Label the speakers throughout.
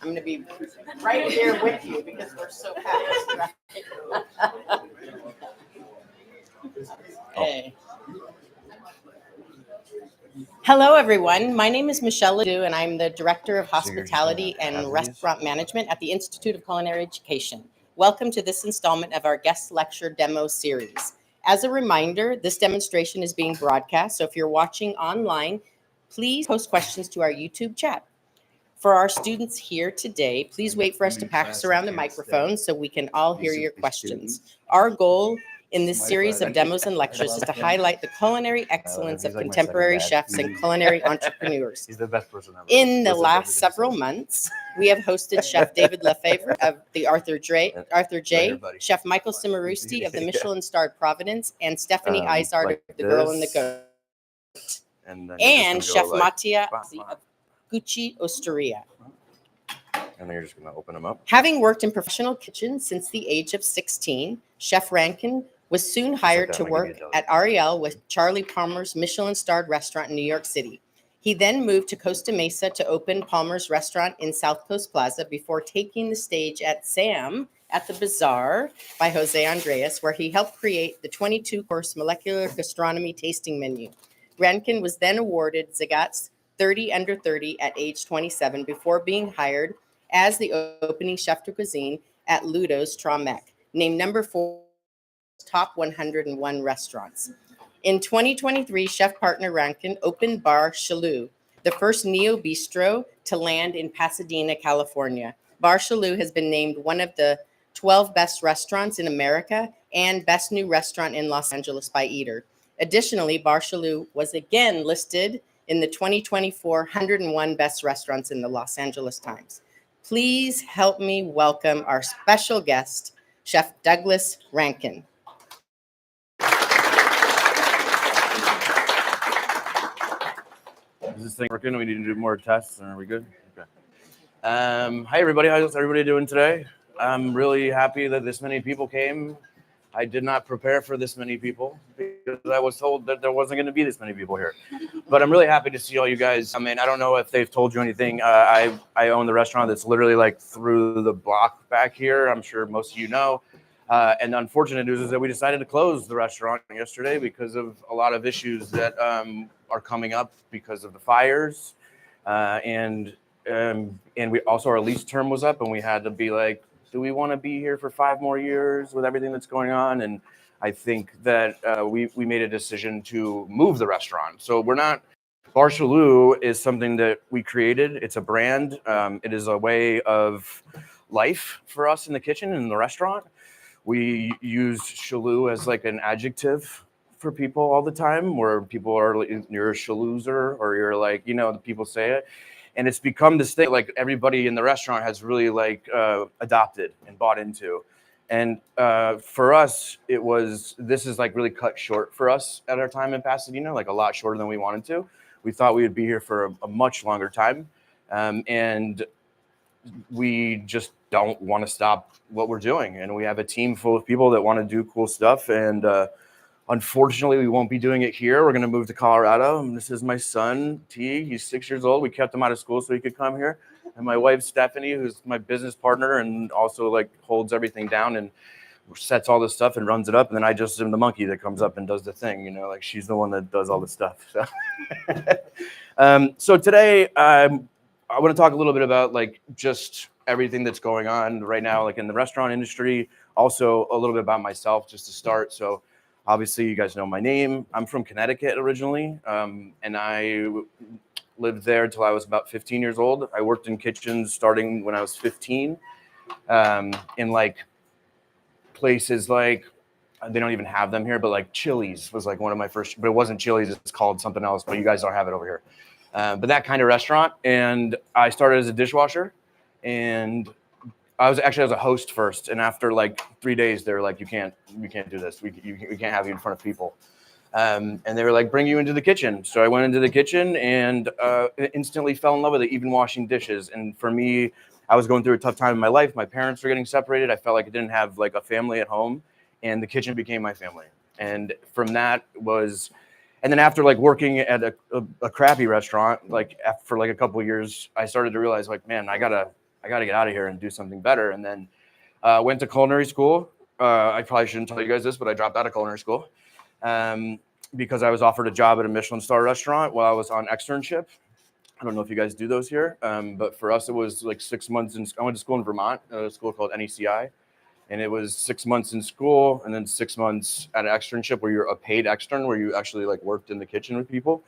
Speaker 1: I'm going to be right here with you because we're so fast. Okay. Hello, everyone. My name is Michelle Ledoux, and I'm the Director of Hospitality and Restaurant Management at the Institute of Culinary Education. Welcome to this installment of our guest lecture demo series. As a reminder, this demonstration is being broadcast, so if you're watching online, please post questions to our YouTube chat. For our students here today, please wait for us to pass around the microphone so we can all hear your questions. Our goal in this series of demos and lectures is to highlight the culinary excellence of contemporary chefs and culinary entrepreneurs.
Speaker 2: He's the best person ever.
Speaker 1: In the last several months, we have hosted Chef David Lefebvre of the Arthur J, Chef Michael Cimarusti of the Michelin-starred Providence, and Stephanie Izard
Speaker 2: like
Speaker 1: of The Girl in the
Speaker 2: this.
Speaker 1: Goat,
Speaker 2: And
Speaker 1: and Chef
Speaker 2: like,
Speaker 1: Mattia of Gucci Osteria.
Speaker 2: and then you're just going to open them up.
Speaker 1: Having worked in professional kitchens since the age of 16, Chef Rankin was soon hired to work at Ariel with Charlie Palmer's Michelin-starred restaurant in New York City. He then moved to Costa Mesa to open Palmer's restaurant in South Coast Plaza before taking the stage at Sam at the Bazaar by Jose Andres, where he helped create the 22-course molecular gastronomy tasting menu. Rankin was then awarded Zagat's 30 under 30 at age 27 before being hired as the opening chef de cuisine at Ludo's Tramec, named number 4 top 101 restaurants. In 2023, chef partner Rankin opened Bar Chelou, the first neo-bistro to land in Pasadena, California. Bar Chelou has been named one of the 12 best restaurants in America and best new restaurant in Los Angeles by Eater. Additionally, Bar Chelou was again listed in the 2024 101 best restaurants in the Los Angeles Times. Please help me welcome our special guest, Chef Douglas Rankin.
Speaker 2: Is this thing working? We need to do more tests. Are we good? Okay. Hi, everybody. How's everybody doing today? I'm really happy that this many people came. I did not prepare for this many people because I was told that there wasn't going to be this many people here. But I'm really happy to see all you guys. I mean, I don't know if they've told you anything. I own the restaurant that's literally like through the block back here. I'm sure most of you know. And the unfortunate news is that we decided to close the restaurant yesterday because of a lot of issues that are coming up because of the fires. And we also, our lease term was up and we had to be like, do we want to be here for 5 more years with everything that's going on? And I think that we made a decision to move the restaurant. So we're not, Bar Chelou is something that we created. It's a brand. It is a way of life for us in the kitchen and in the restaurant. We use Chelou as like an adjective for people all the time, where people are like, you're a Chelouser, or you're like, you know, the people say it. And it's become this thing, like everybody in the restaurant has really like adopted and bought into. And for us, this is like really cut short for us at our time in Pasadena, like a lot shorter than we wanted to. We thought we would be here for a much longer time. And we just don't want to stop what we're doing. And we have a team full of people that want to do cool stuff. And unfortunately, we won't be doing it here. We're going to move to Colorado. And this is my son, T. He's 6 years old. We kept him out of school so he could come here. And my wife, Stephanie, who's my business partner and also like holds everything down and sets all this stuff and runs it up. And then I just am the monkey that comes up and does the thing, you know, like she's the one that does all the stuff. So, so today, I want to talk a little bit about like just everything that's going on right now, like in the restaurant industry. Also a little bit about myself just to start. So obviously you guys know my name. I'm from Connecticut originally. And I lived there until I was about 15 years old. I worked in kitchens starting when I was 15 in like places like, they don't even have them here, but like Chili's was like one of my first, but it wasn't Chili's, it's called something else, but you guys don't have it over here. But that kind of restaurant. And I started as a dishwasher, and I was a host first. And after like 3 days, they were like, you can't do this. We can't have you in front of people. And they were like, bring you into the kitchen. So I went into the kitchen and instantly fell in love with it, even washing dishes. And for me, I was going through a tough time in my life. My parents were getting separated. I felt like I didn't have like a family at home, and the kitchen became my family. And from that was, and then after like working at a crappy restaurant, like for like a couple of years, I started to realize like, man, I gotta I got to get out of here and do something better. And then went to culinary school. I probably shouldn't tell you guys this, but I dropped out of culinary school because I was offered a job at a Michelin star restaurant while I was on externship. I don't know if you guys do those here, but for us, it was like 6 months. I went to school in Vermont, a school called NECI, and it was 6 months in school and then 6 months at an externship where you're a paid extern, where you actually like worked in the kitchen with people.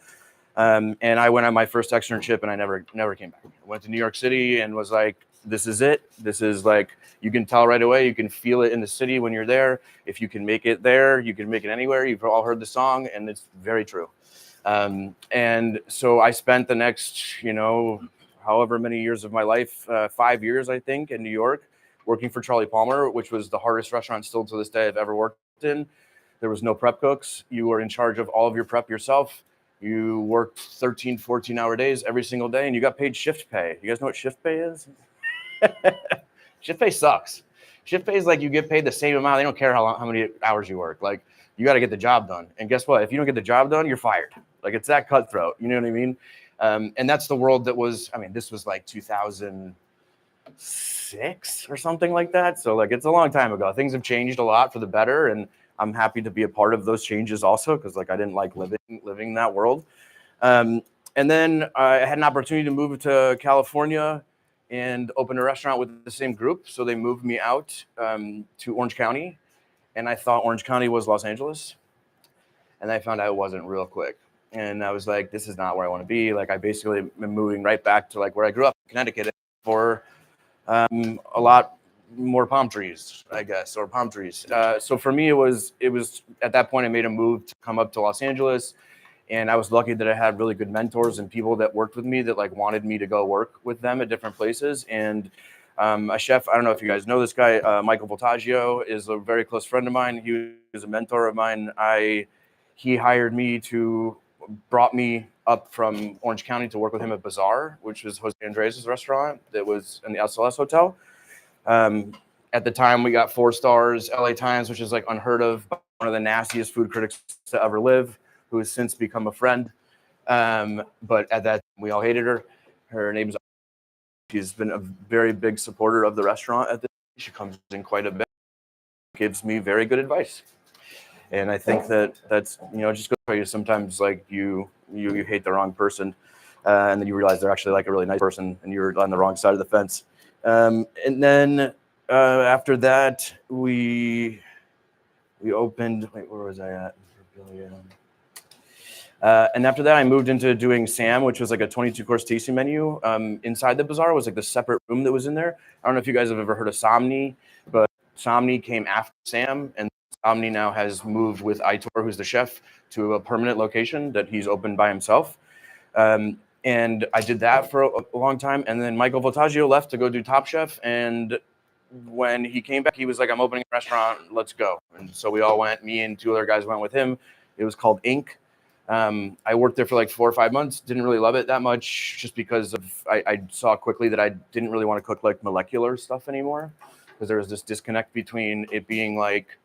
Speaker 2: And I went on my first externship and I never came back. I went to New York City and was like, this is it. This is like, you can tell right away. You can feel it in the city when you're there. If you can make it there, you can make it anywhere. You've all heard the song, and it's very true. And so I spent the next, however many years of my life, 5 years, I think, in New York, working for Charlie Palmer, which was the hardest restaurant still to this day I've ever worked in. There was no prep cooks. You were in charge of all of your prep yourself. You worked 13, 14-hour days every single day, and you got paid shift pay. You guys know what shift pay is? Shift pay sucks. Shift pay is like you get paid the same amount. They don't care how many hours you work. Like, you got to get the job done. And guess what? If you don't get the job done, you're fired. Like, it's that cutthroat. You know what I mean? And that's the world that was, this was like 2006 or something like that. So like, it's a long time ago. Things have changed a lot for the better. And I'm happy to be a part of those changes also, because like I didn't like living that world. And then I had an opportunity to move to California and open a restaurant with the same group. So they moved me out to Orange County, and I thought Orange County was Los Angeles. And I found out it wasn't real quick. And I was like, this is not where I want to be. Like, I basically am moving right back to like where I grew up in Connecticut for a lot more palm trees, I guess, or palm trees. So for me, it was at that point I made a move to come up to Los Angeles, and I was lucky that I had really good mentors and people that worked with me that like wanted me to go work with them at different places. And a chef, I don't know if you guys know this guy, Michael Voltaggio, is a very close friend of mine. He was a mentor of mine. He hired me brought me up from Orange County to work with him at Bazaar, which was Jose Andres' restaurant that was in the SLS Hotel. At the time, we got 4 stars, LA Times, which is like unheard of. One of the nastiest food critics to ever live, who has since become a friend. But at that, we all hated her. Her name's. She's been a very big supporter of the restaurant at this. She comes in quite a bit, gives me very good advice. And I think that's, just go tell you sometimes like you hate the wrong person, and then you realize they're actually like a really nice person, and you're on the wrong side of the fence. And then after that, we opened. Wait, where was I at? And after that, I moved into doing Sam, which was like a 22-course tasting menu. Inside the Bazaar was like the separate room that was in there. I don't know if you guys have ever heard of Somni, but Somni came after Sam, and Somni now has moved with Aitor, who's the chef, to a permanent location that he's opened by himself. And I did that for a long time. And then Michael Voltaggio left to go do Top Chef. And when he came back, he was like, I'm opening a restaurant, let's go. And so we all went, me and 2 other guys went with him. It was called Ink. I worked there for like 4 or 5 months. Didn't really love it that much, just because I saw quickly that I didn't really want to cook like molecular stuff anymore, because there was this disconnect between it being like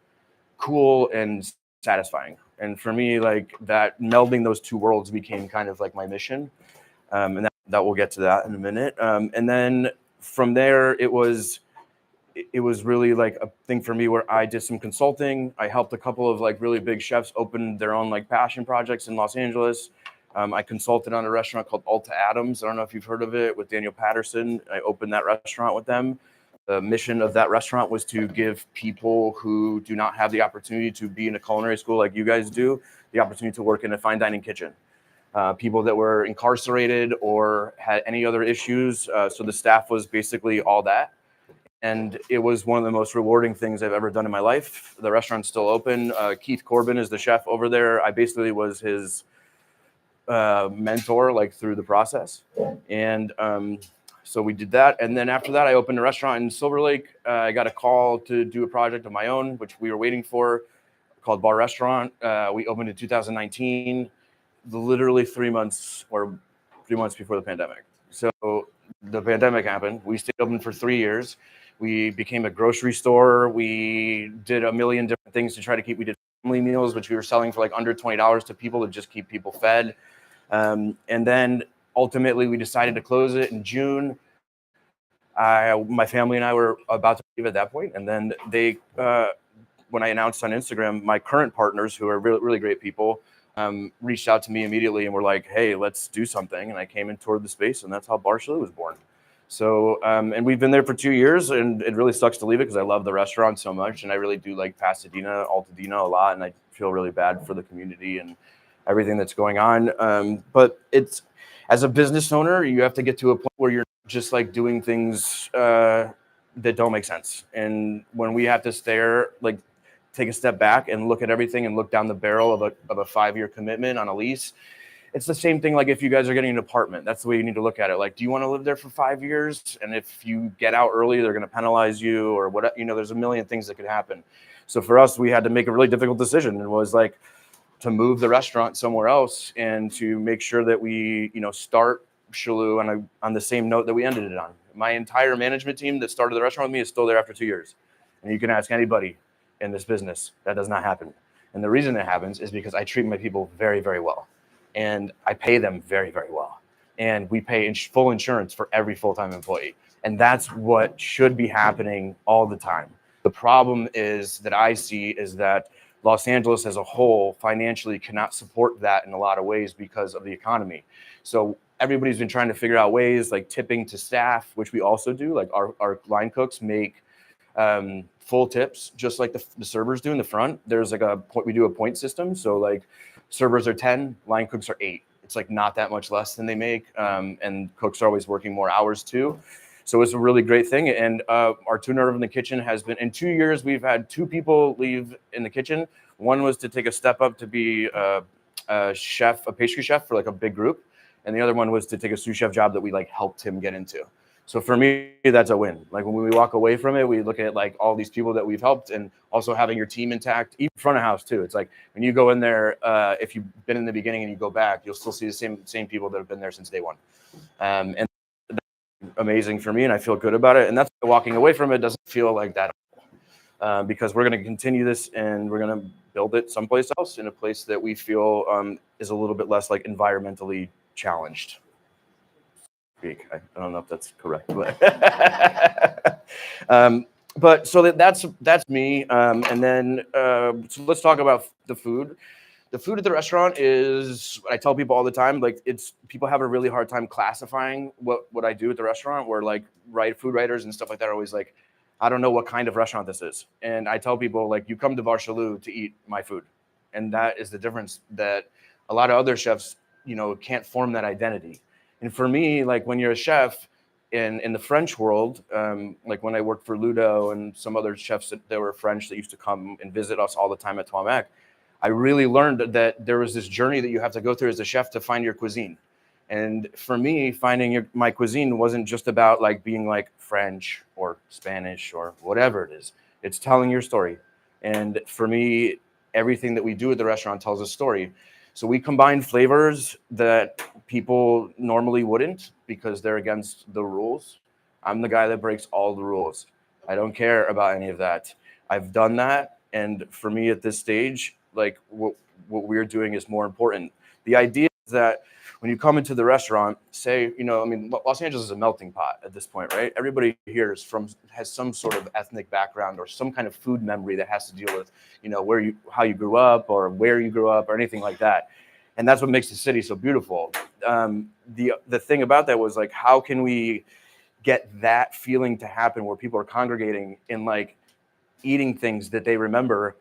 Speaker 2: cool and satisfying. And for me, like that, melding those 2 worlds became kind of like my mission. And that we'll get to that in a minute. And then from there, it was really like a thing for me where I did some consulting. I helped a couple of like really big chefs open their own like passion projects in Los Angeles. I consulted on a restaurant called Alta Adams. I don't know if you've heard of it, with Daniel Patterson. I opened that restaurant with them. The mission of that restaurant was to give people who do not have the opportunity to be in a culinary school like you guys do, the opportunity to work in a fine dining kitchen. People that were incarcerated or had any other issues. So the staff was basically all that. And it was one of the most rewarding things I've ever done in my life. The restaurant's still open. Keith Corbin is the chef over there. I basically was his mentor, like through the process. And so we did that. And then after that, I opened a restaurant in Silver Lake. I got a call to do a project of my own, which we were waiting for, called Bar Restaurant. We opened in 2019, literally 3 months before the pandemic. So the pandemic happened. We stayed open for 3 years. We became a grocery store. We did a million different things to try to we did family meals, which we were selling for like under $20 to people to just keep people fed. And then ultimately we decided to close it in June. my family and I were about to leave at that point, and then they, when I announced on Instagram, my current partners, who are really, really great people, reached out to me immediately and were like, "Hey, let's do something." And I came and toured the space, and that's how Bar Chelou was born. So, and we've been there for 2 years, and it really sucks to leave it because I love the restaurant so much, and I really do like Pasadena, Altadena a lot, and I feel really bad for the community and everything that's going on. But it's, as a business owner, you have to get to a point where you're just like doing things that don't make sense. And when we have to take a step back and look at everything and look down the barrel of a 5-year commitment on a lease, it's the same thing. Like if you guys are getting an apartment, that's the way you need to look at it. Like, do you want to live there for 5 years? And if you get out early, they're going to penalize you or what, there's a million things that could happen. So for us, we had to make a really difficult decision. It was like to move the restaurant somewhere else and to make sure that we, start Chelou on the same note that we ended it on. My entire management team that started the restaurant with me is still there after 2 years. And you can ask anybody in this business, that does not happen. And the reason it happens is because I treat my people very, very well. And I pay them very, very well. And we pay full insurance for every full-time employee. And that's what should be happening all the time. The problem is that I see is that Los Angeles as a whole financially cannot support that in a lot of ways because of the economy. So everybody's been trying to figure out ways like tipping to staff, which we also do. Like our line cooks make full tips, just like the servers do in the front. There's like we do a point system. So like servers are 10, line cooks are 8. It's like not that much less than they make. And cooks are always working more hours too. So it's a really great thing. And our turnover in the kitchen has been, in 2 years, we've had 2 people leave in the kitchen. One was to take a step up to be a pastry chef for like a big group. And the other one was to take a sous chef job that we like helped him get into. So for me, that's a win. Like when we walk away from it, we look at like all these people that we've helped and also having your team intact, even front of house too. It's like when you go in there, if you've been in the beginning and you go back, you'll still see the same people that have been there since day one. And that's amazing for me, and I feel good about it. And that's why walking away from it doesn't feel like that, because we're going to continue this and we're going to build it someplace else in a place that we feel is a little bit less like environmentally challenged. I don't know if that's correct, but so that's me. And then so let's talk about the food. The food at the restaurant is, I tell people all the time, like people have a really hard time classifying what I do at the restaurant. Where like food writers and stuff like that are always like, I don't know what kind of restaurant this is. And I tell people like, you come to Bar Chelou to eat my food, and that is the difference that a lot of other chefs can't form that identity. And for me, like when you're a chef in the French world, like when I worked for Ludo and some other chefs that were French that used to come and visit us all the time at Tomac, I really learned that there was this journey that you have to go through as a chef to find your cuisine. And for me, finding my cuisine wasn't just about like being like French or Spanish or whatever it is. It's telling your story. And for me, everything that we do at the restaurant tells a story. So we combine flavors that people normally wouldn't because they're against the rules. I'm the guy that breaks all the rules. I don't care about any of that. I've done that. And for me at this stage, like what we're doing is more important. The idea is that when you come into the restaurant, say, Los Angeles is a melting pot at this point, right? Everybody here has some sort of ethnic background or some kind of food memory that has to deal with, how you grew up or where you grew up or anything like that. And that's what makes the city so beautiful. The thing about that was like, how can we get that feeling to happen where people are congregating and like eating things that they remember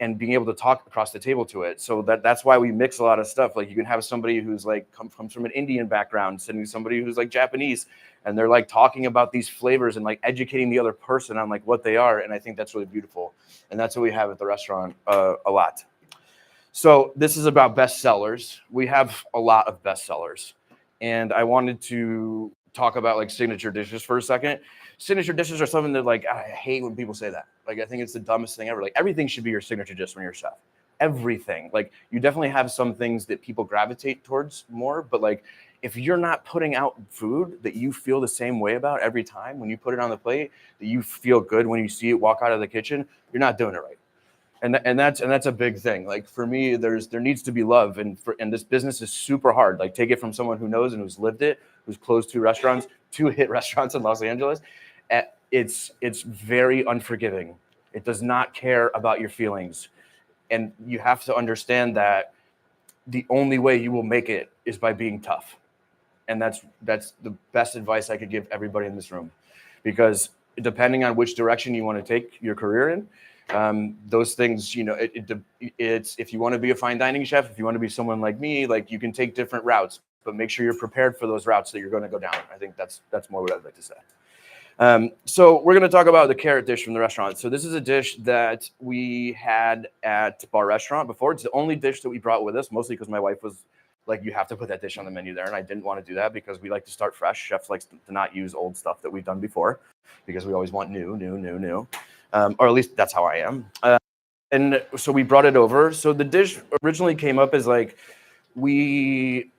Speaker 2: and being able to talk across the table to it. So that's why we mix a lot of stuff. Like you can have somebody who's like comes from an Indian background, sitting with somebody who's like Japanese, and they're like talking about these flavors and like educating the other person on like what they are. And I think that's really beautiful. And that's what we have at the restaurant a lot. So this is about bestsellers. We have a lot of bestsellers. And I wanted to talk about like signature dishes for a second. Signature dishes are something that like, I hate when people say that. Like, I think it's the dumbest thing ever. Like everything should be your signature dish when you're a chef. Everything. Like you definitely have some things that people gravitate towards more, but like if you're not putting out food that you feel the same way about every time when you put it on the plate, that you feel good when you see it walk out of the kitchen, you're not doing it right. And that's a big thing. Like for me, there needs to be love, and this business is super hard. Like take it from someone who knows and who's lived it. who's closed two hit restaurants in Los Angeles. It's very unforgiving. It does not care about your feelings. And you have to understand that the only way you will make it is by being tough. And that's the best advice I could give everybody in this room, because depending on which direction you want to take your career in, those things, it's if you want to be a fine dining chef, if you want to be someone like me, like you can take different routes, but make sure you're prepared for those routes that you're going to go down. I think that's more what I'd like to say. So we're going to talk about the carrot dish from the restaurant. So this is a dish that we had at Bar Restaurant before. It's the only dish that we brought with us, mostly because my wife was like, you have to put that dish on the menu there. And I didn't want to do that because we like to start fresh. Chefs like to not use old stuff that we've done before because we always want new. Or at least that's how I am. And so we brought it over. So the dish originally came up as like, we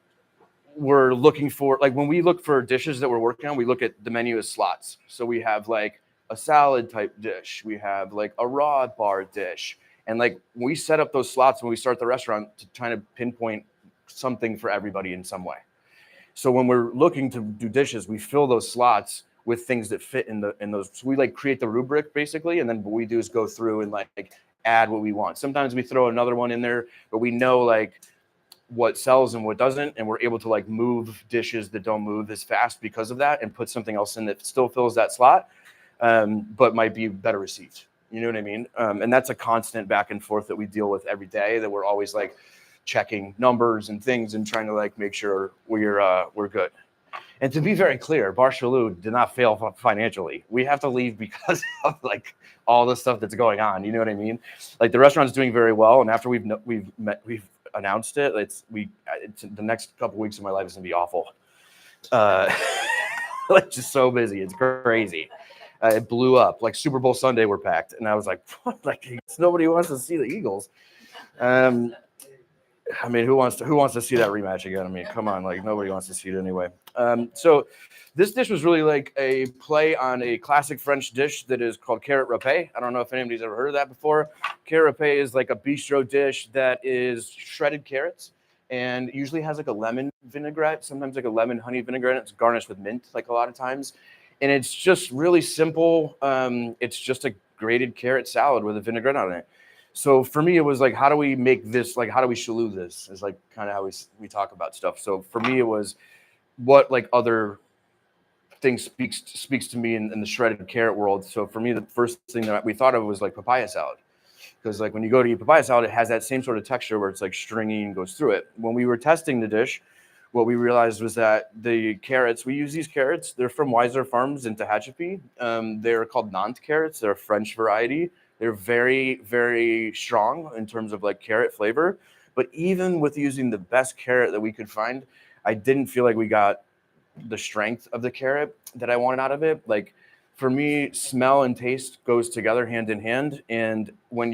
Speaker 2: were looking for, like when we look for dishes that we're working on, we look at the menu as slots. So we have like a salad type dish. We have like a raw bar dish. And like we set up those slots when we start the restaurant to try to pinpoint something for everybody in some way. So when we're looking to do dishes, we fill those slots with things that fit in those. So we like create the rubric basically, and then what we do is go through and like add what we want. Sometimes we throw another one in there, but we know like what sells and what doesn't, and we're able to like move dishes that don't move as fast because of that, and put something else in that still fills that slot, but might be better received. You know what I mean? And that's a constant back and forth that we deal with every day, that we're always like checking numbers and things and trying to like make sure we're good. And to be very clear, Bar Chelou did not fail financially. We have to leave because of like all the stuff that's going on. You know what I mean? Like the restaurant's doing very well, and after we've announced it, it's the next couple weeks of my life is gonna be awful. Like just so busy, it's crazy. It blew up. Like Super Bowl Sunday, we're packed, and I was like, what? Like nobody wants to see the Eagles. I mean, who wants to see that rematch again? I mean, come on, like nobody wants to see it anyway. So this dish was really like a play on a classic French dish that is called carrot râpé. I don't know if anybody's ever heard of that before. Carrot râpé is like a bistro dish that is shredded carrots and usually has like a lemon vinaigrette, sometimes like a lemon honey vinaigrette. It's garnished with mint like a lot of times. And it's just really simple. It's just a grated carrot salad with a vinaigrette on it. So for me, it was like, how do we make this, like, how do we Chelou this? Is like kind of how we talk about stuff. So for me, it was what like other things speaks to me in the shredded carrot world. So for me, the first thing that we thought of was like papaya salad. Because like when you go to eat papaya salad, it has that same sort of texture where it's like stringy and goes through it. When we were testing the dish, what we realized was that the carrots, we use these carrots, they're from Weiser Farms in Tehachapi. They're called Nantes carrots. They're a French variety. They're very, very strong in terms of like carrot flavor. But even with using the best carrot that we could find, I didn't feel like we got the strength of the carrot that I wanted out of it. Like for me, smell and taste goes together hand in hand. And when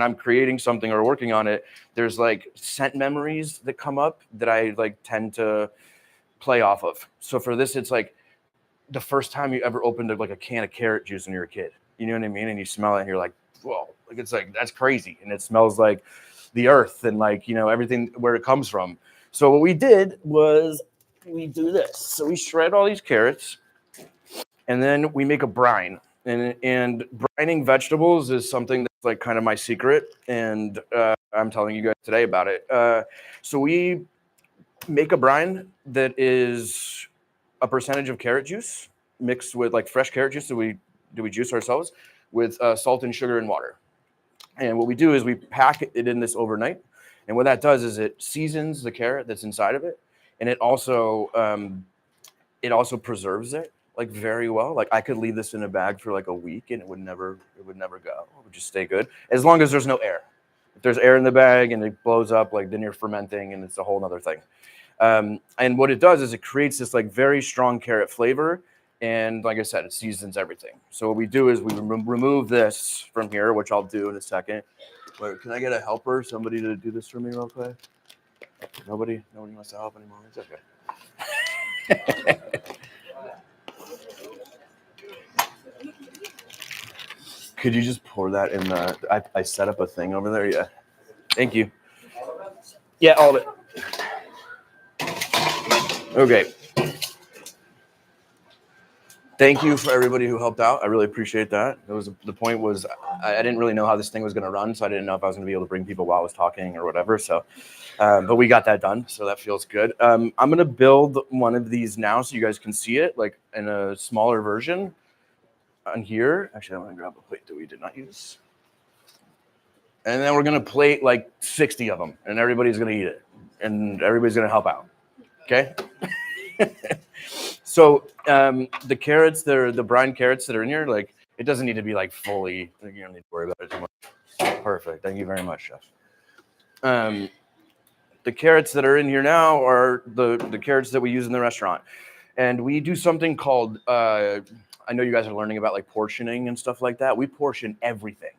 Speaker 2: I'm creating something or working on it, there's like scent memories that come up that I like tend to play off of. So for this, it's like the first time you ever opened like a can of carrot juice when you were a kid. You know what I mean? And you smell it and you're like, whoa, like it's like, that's crazy. And it smells like the earth and like, you know, everything where it comes from. So what we did was we do this. So we shred all these carrots and then we make a brine. And brining vegetables is something that's like kind of my secret. And I'm telling you guys today about it. So we make a brine that is a percentage of carrot juice mixed with like fresh carrot juice that we juice ourselves with salt and sugar and water. And what we do is we pack it in this overnight. And what that does is it seasons the carrot that's inside of it. And it also preserves it like very well. Like I could leave this in a bag for like a week and it would never go. It would just stay good as long as there's no air. If there's air in the bag and it blows up, like then you're fermenting and it's a whole nother thing. And what it does is it creates this like very strong carrot flavor. And like I said, it seasons everything. So what we do is we remove this from here, which I'll do in a second. Wait, can I get a helper? Somebody to do this for me real quick? Nobody wants to help anymore. It's okay. Could you just pour that in the, I set up a thing over there. Yeah. Thank you. Yeah, all of it. Okay. Thank you for everybody who helped out. I really appreciate that. The point was I didn't really know how this thing was going to run, so I didn't know if I was going to be able to bring people while I was talking or whatever. So, but we got that done, so that feels good. I'm going to build one of these now so you guys can see it, like in a smaller version on here. Actually, I'm going to grab a plate that we did not use. And then we're going to plate like 60 of them, and everybody's going to eat it, and everybody's going to help out. Okay? So the carrots, the brine carrots that are in here, like it doesn't need to be like fully, you don't need to worry about it too much. Perfect. Thank you very much, Chef. The carrots that are in here now are the carrots that we use in the restaurant. And we do something called, I know you guys are learning about like portioning and stuff like that. We portion everything.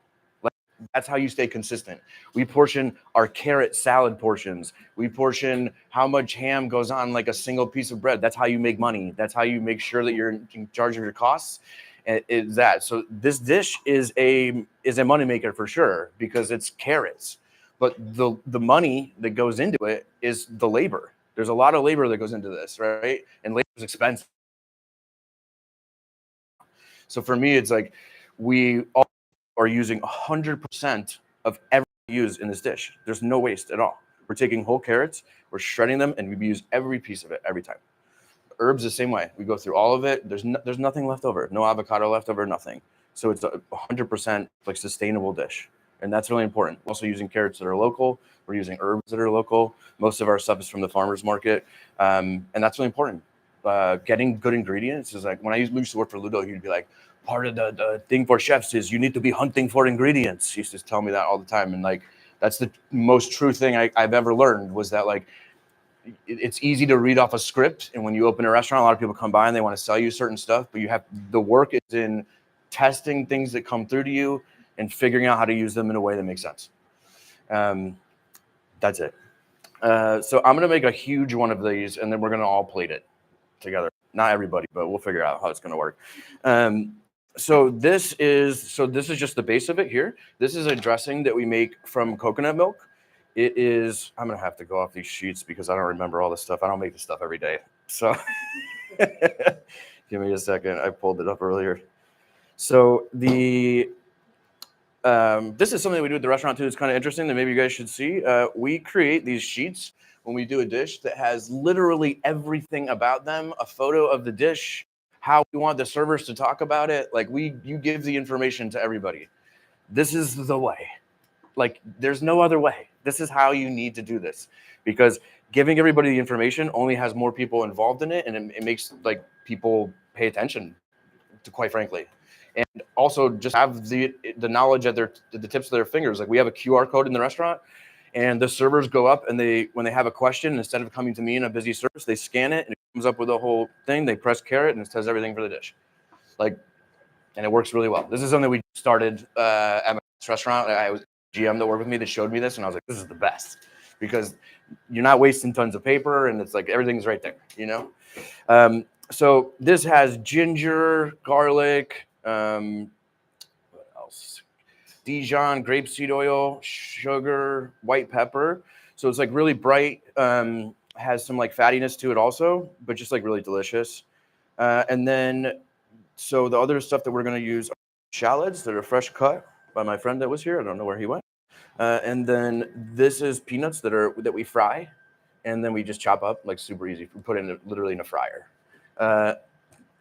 Speaker 2: That's how you stay consistent. We portion our carrot salad portions. We portion how much ham goes on like a single piece of bread. That's how you make money. That's how you make sure that you're in charge of your costs. Is that so? This dish is a moneymaker for sure because it's carrots. But the money that goes into it is the labor. There's a lot of labor that goes into this, right? And labor is expensive. So for me, it's like we all are using 100% of everything used in this dish. There's no waste at all. We're taking whole carrots, we're shredding them, and we use every piece of it every time. Herbs the same way. We go through all of it. There's nothing left over. No avocado left over, nothing. So it's a 100% like sustainable dish. And that's really important. Also using carrots that are local. We're using herbs that are local. Most of our stuff is from the farmer's market. And that's really important. Getting good ingredients is like when I used to work for Ludo, he'd be like, part of the thing for chefs is you need to be hunting for ingredients. He used to tell me that all the time. And like, that's the most true thing I've ever learned was that like, it's easy to read off a script. And when you open a restaurant, a lot of people come by and they want to sell you certain stuff, but the work is in testing things that come through to you and figuring out how to use them in a way that makes sense. That's it. So I'm going to make a huge one of these and then we're going to all plate it together. Not everybody, but we'll figure out how it's going to work. So this is just the base of it here. This is a dressing that we make from coconut milk. It is, I'm going to have to go off these sheets because I don't remember all this stuff. I don't make this stuff every day. So give me a second. I pulled it up earlier. So this is something we do at the restaurant too. It's kind of interesting that maybe you guys should see. We create these sheets when we do a dish that has literally everything about them, a photo of the dish, how we want the servers to talk about it. Like you give the information to everybody. This is the way. Like there's no other way. This is how you need to do this because giving everybody the information only has more people involved in it. And it makes like people pay attention to, quite frankly. And also just have the knowledge at the tips of their fingers. Like we have a QR code in the restaurant and the servers go up and when they have a question, instead of coming to me in a busy service, they scan it and it comes up with the whole thing. They press carrot and it says everything for the dish. Like, and it works really well. This is something we started at my restaurant. I was GM that worked with me that showed me this and I was like, this is the best because you're not wasting tons of paper and it's like everything's right there, you know? So this has ginger, garlic, what else? Dijon, grapeseed oil, sugar, white pepper. So it's like really bright, has some like fattiness to it also, but just like really delicious. And then, so the other stuff that we're going to use are shallots that are fresh cut by my friend that was here. I don't know where he went. And then this is peanuts that we fry. And then we just chop up like super easy. We put it literally in a fryer.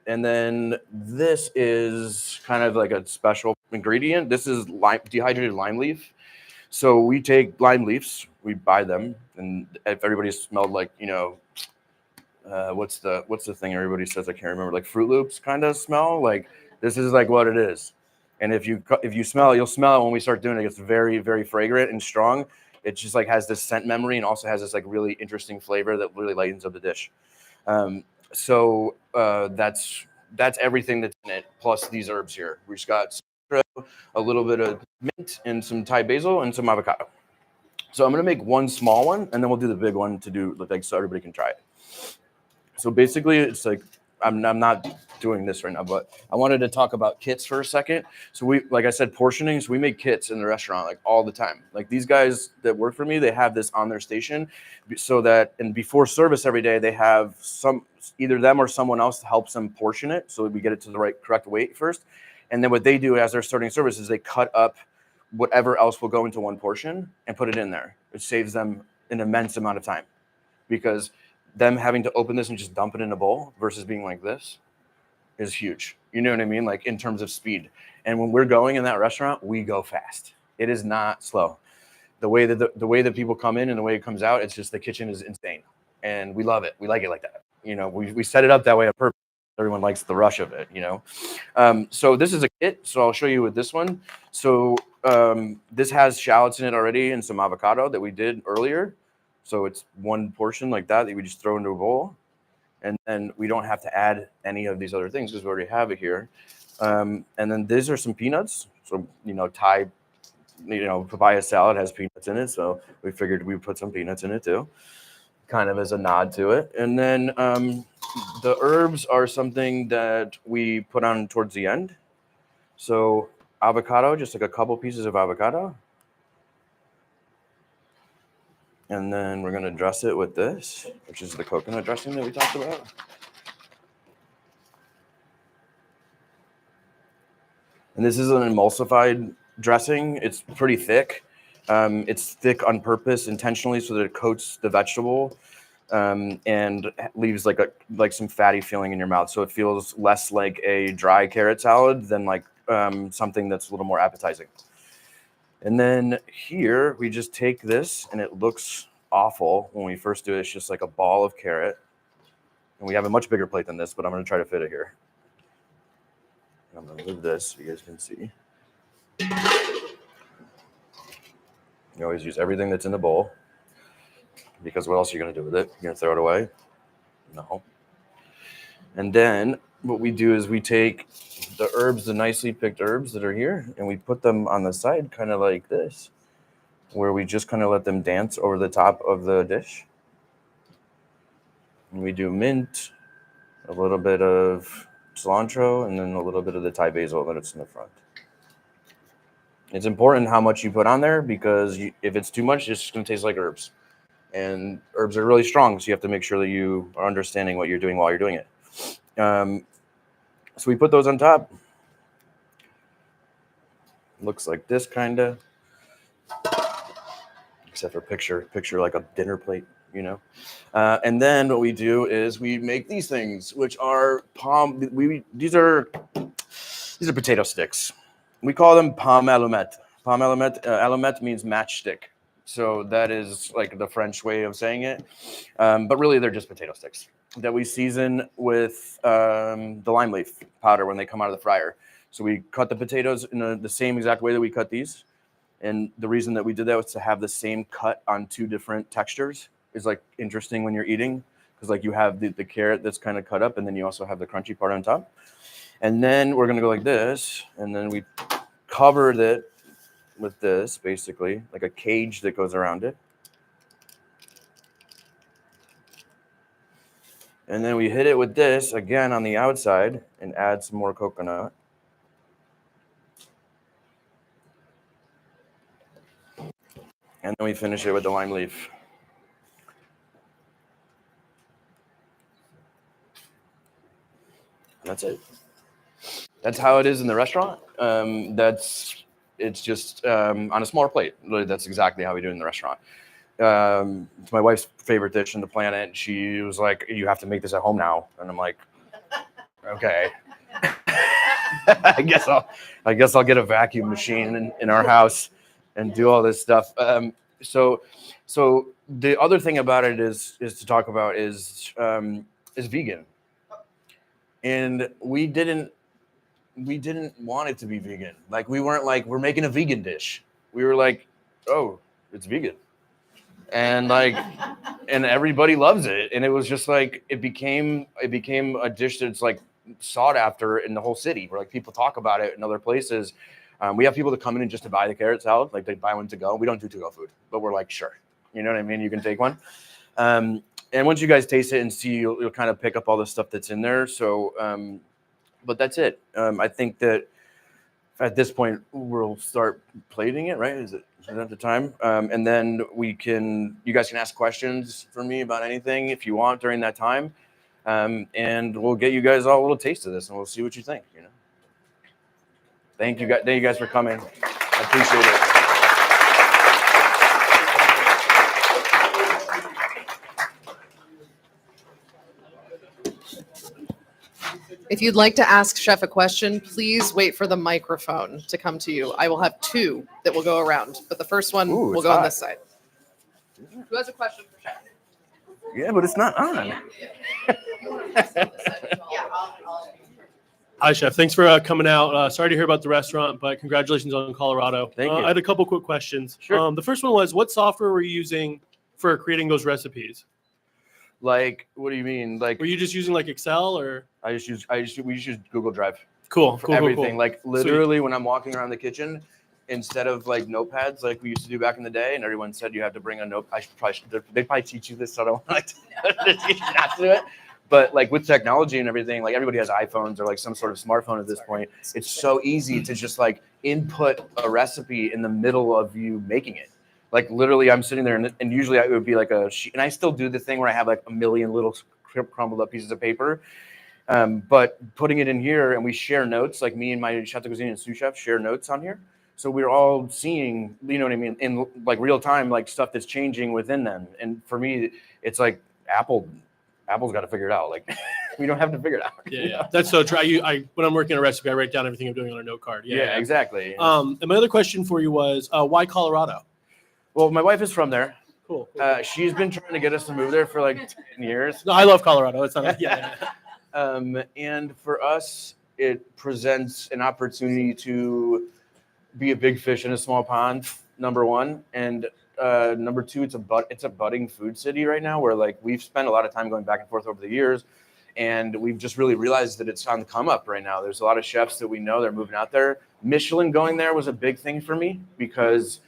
Speaker 2: And then this is kind of like a special ingredient. This is dehydrated lime leaf. So we take lime leaves, we buy them, and if everybody smelled like, you know, what's the thing everybody says, I can't remember, like Fruit Loops kind of smell, like this is like what it is. And if you smell it, you'll smell it when we start doing it. It's very, very fragrant and strong. It just like has this scent memory and also has this like really interesting flavor that really lightens up the dish. So that's everything that's in it, plus these herbs here. We just got a little bit of mint and some Thai basil and some avocado. So I'm gonna make one small one and then we'll do the big one to do like so everybody can try it. So basically it's like I'm not doing this right now, but I wanted to talk about kits for a second. So we, like I said, portioning. So we make kits in the restaurant like all the time. Like these guys that work for me, they have this on their station so that, and before service every day, they have either them or someone else helps them portion it. So we get it to the correct weight first. And then what they do as they're starting service is they cut up whatever else will go into one portion and put it in there. It saves them an immense amount of time, because them having to open this and just dump it in a bowl versus being like this is huge. You know what I mean? Like in terms of speed. And when we're going in that restaurant, we go fast. It is not slow. The way that people come in and the way it comes out, it's just the kitchen is insane. And we love it. We like it like that. You know, we set it up that way on purpose. Everyone likes the rush of it, you know. So this is a kit. So I'll show you with this one. So this has shallots in it already and some avocado that we did earlier. So it's one portion like that we just throw into a bowl. And then we don't have to add any of these other things because we already have it here. And then these are some peanuts. So, you know, papaya salad has peanuts in it. So we figured we'd put some peanuts in it too, kind of as a nod to it. And then the herbs are something that we put on towards the end. So avocado, just like a couple pieces of avocado. And then we're going to dress it with this, which is the coconut dressing that we talked about. And this is an emulsified dressing. It's pretty thick. It's thick on purpose intentionally so that it coats the vegetable and leaves like some fatty feeling in your mouth. So it feels less like a dry carrot salad than like something that's a little more appetizing. And then here we just take this, and it looks awful when we first do it. It's just like a ball of carrot. And we have a much bigger plate than this, but I'm going to try to fit it here. I'm going to move this so you guys can see. You always use everything that's in the bowl, because what else are you going to do with it? You're going to throw it away? No. And then what we do is we take the herbs, the nicely picked herbs that are here, and we put them on the side kind of like this, where we just kind of let them dance over the top of the dish. And we do mint, a little bit of cilantro, and then a little bit of the Thai basil that's in the front. It's important how much you put on there, because if it's too much, it's just going to taste like herbs. And herbs are really strong, so you have to make sure that you are understanding what you're doing while you're doing it. So we put those on top. Looks like this, kind of. Except for picture like a dinner plate, you know. And then what we do is we make these things, which are these are potato sticks. We call them pomme allumette. Pomme allumette, allumette means matchstick. So that is like the French way of saying it. But really, they're just potato sticks that we season with the lime leaf powder when they come out of the fryer. So we cut the potatoes in the same exact way that we cut these. And the reason that we did that was to have the same cut on two different textures. Is like interesting when you're eating, because like you have the carrot that's kind of cut up, and then you also have the crunchy part on top. And then we're going to go like this, and then we covered it with this, basically like a cage that goes around it. And then we hit it with this again on the outside and add some more coconut. And then we finish it with the lime leaf. And that's it. That's how it is in the restaurant. It's just on a smaller plate. Really, that's exactly how we do it in the restaurant. It's my wife's favorite dish on the planet. She was like, "You have to make this at home now," and I'm like, "Okay." I guess I'll get a vacuum machine in our house and do all this stuff. So the other thing about it is to talk about is vegan, and we didn't want it to be vegan. Like we weren't like, we're making a vegan dish. We were like, oh, it's vegan, and everybody loves it, and it was just like it became a dish that's like sought after in the whole city, where like people talk about it in other places. We have people that come in just to buy the carrot salad, like they buy one to go. We don't do to-go food, but we're like, sure, you know what I mean? You can take one. And once you guys taste it and see, you'll kind of pick up all the stuff that's in there. So that's it. I think that at this point we'll start plating it, right? Is it at the time? And then you guys can ask questions for me about anything if you want during that time. And we'll get you guys all a little taste of this and we'll see what you think, Thank you guys for coming. I appreciate it.
Speaker 3: If you'd like to ask Chef a question, please wait for the microphone to come to you. I will have 2 that will go around, but the first one will go on this side. Who has a question for Chef?
Speaker 2: Yeah, but it's not on.
Speaker 4: Hi, Chef. Thanks for coming out. Sorry to hear about the restaurant, but congratulations on Colorado.
Speaker 2: Thank you.
Speaker 4: I had a couple quick questions.
Speaker 2: Sure.
Speaker 4: The first one was, what software were you using for creating those recipes?
Speaker 2: Like, what do you mean? Like,
Speaker 4: Were you just using like Excel or?
Speaker 2: we just use Google Drive
Speaker 4: Cool.
Speaker 2: for everything.
Speaker 4: Cool.
Speaker 2: Like literally when I'm walking around the kitchen, instead of like notepads like we used to do back in the day, and everyone said you had to bring a note. They probably teach you this, so I don't want to teach you not to do it. But like with technology and everything, like everybody has iPhones or like some sort of smartphone at this point. It's so easy to just like input a recipe in the middle of you making it. Like literally I'm sitting there and usually it would be like a sheet, and I still do the thing where I have like a million little crumbled up pieces of paper. But putting it in here and we share notes, like me and my Chef Doug Rankin and sous chef share notes on here. So we're all seeing, you know what I mean, in like real time, like stuff that's changing within them. And for me, it's like Apple's got to figure it out. Like we don't have to figure it out.
Speaker 4: Yeah. That's so true. When I'm working on a recipe, I write down everything I'm doing on a note card.
Speaker 2: Yeah, exactly.
Speaker 4: And my other question for you was, why Colorado?
Speaker 2: Well, my wife is from there.
Speaker 4: Cool.
Speaker 2: She's been trying to get us to move there for like 10 years.
Speaker 4: No, I love Colorado. It's not. Yeah.
Speaker 2: And for us, it presents an opportunity to be a big fish in a small pond, number one. And number two, it's a budding food city right now where like we've spent a lot of time going back and forth over the years. And we've just really realized that it's on the come up right now. There's a lot of chefs that we know they're moving out there. Michelin going there was a big thing for me because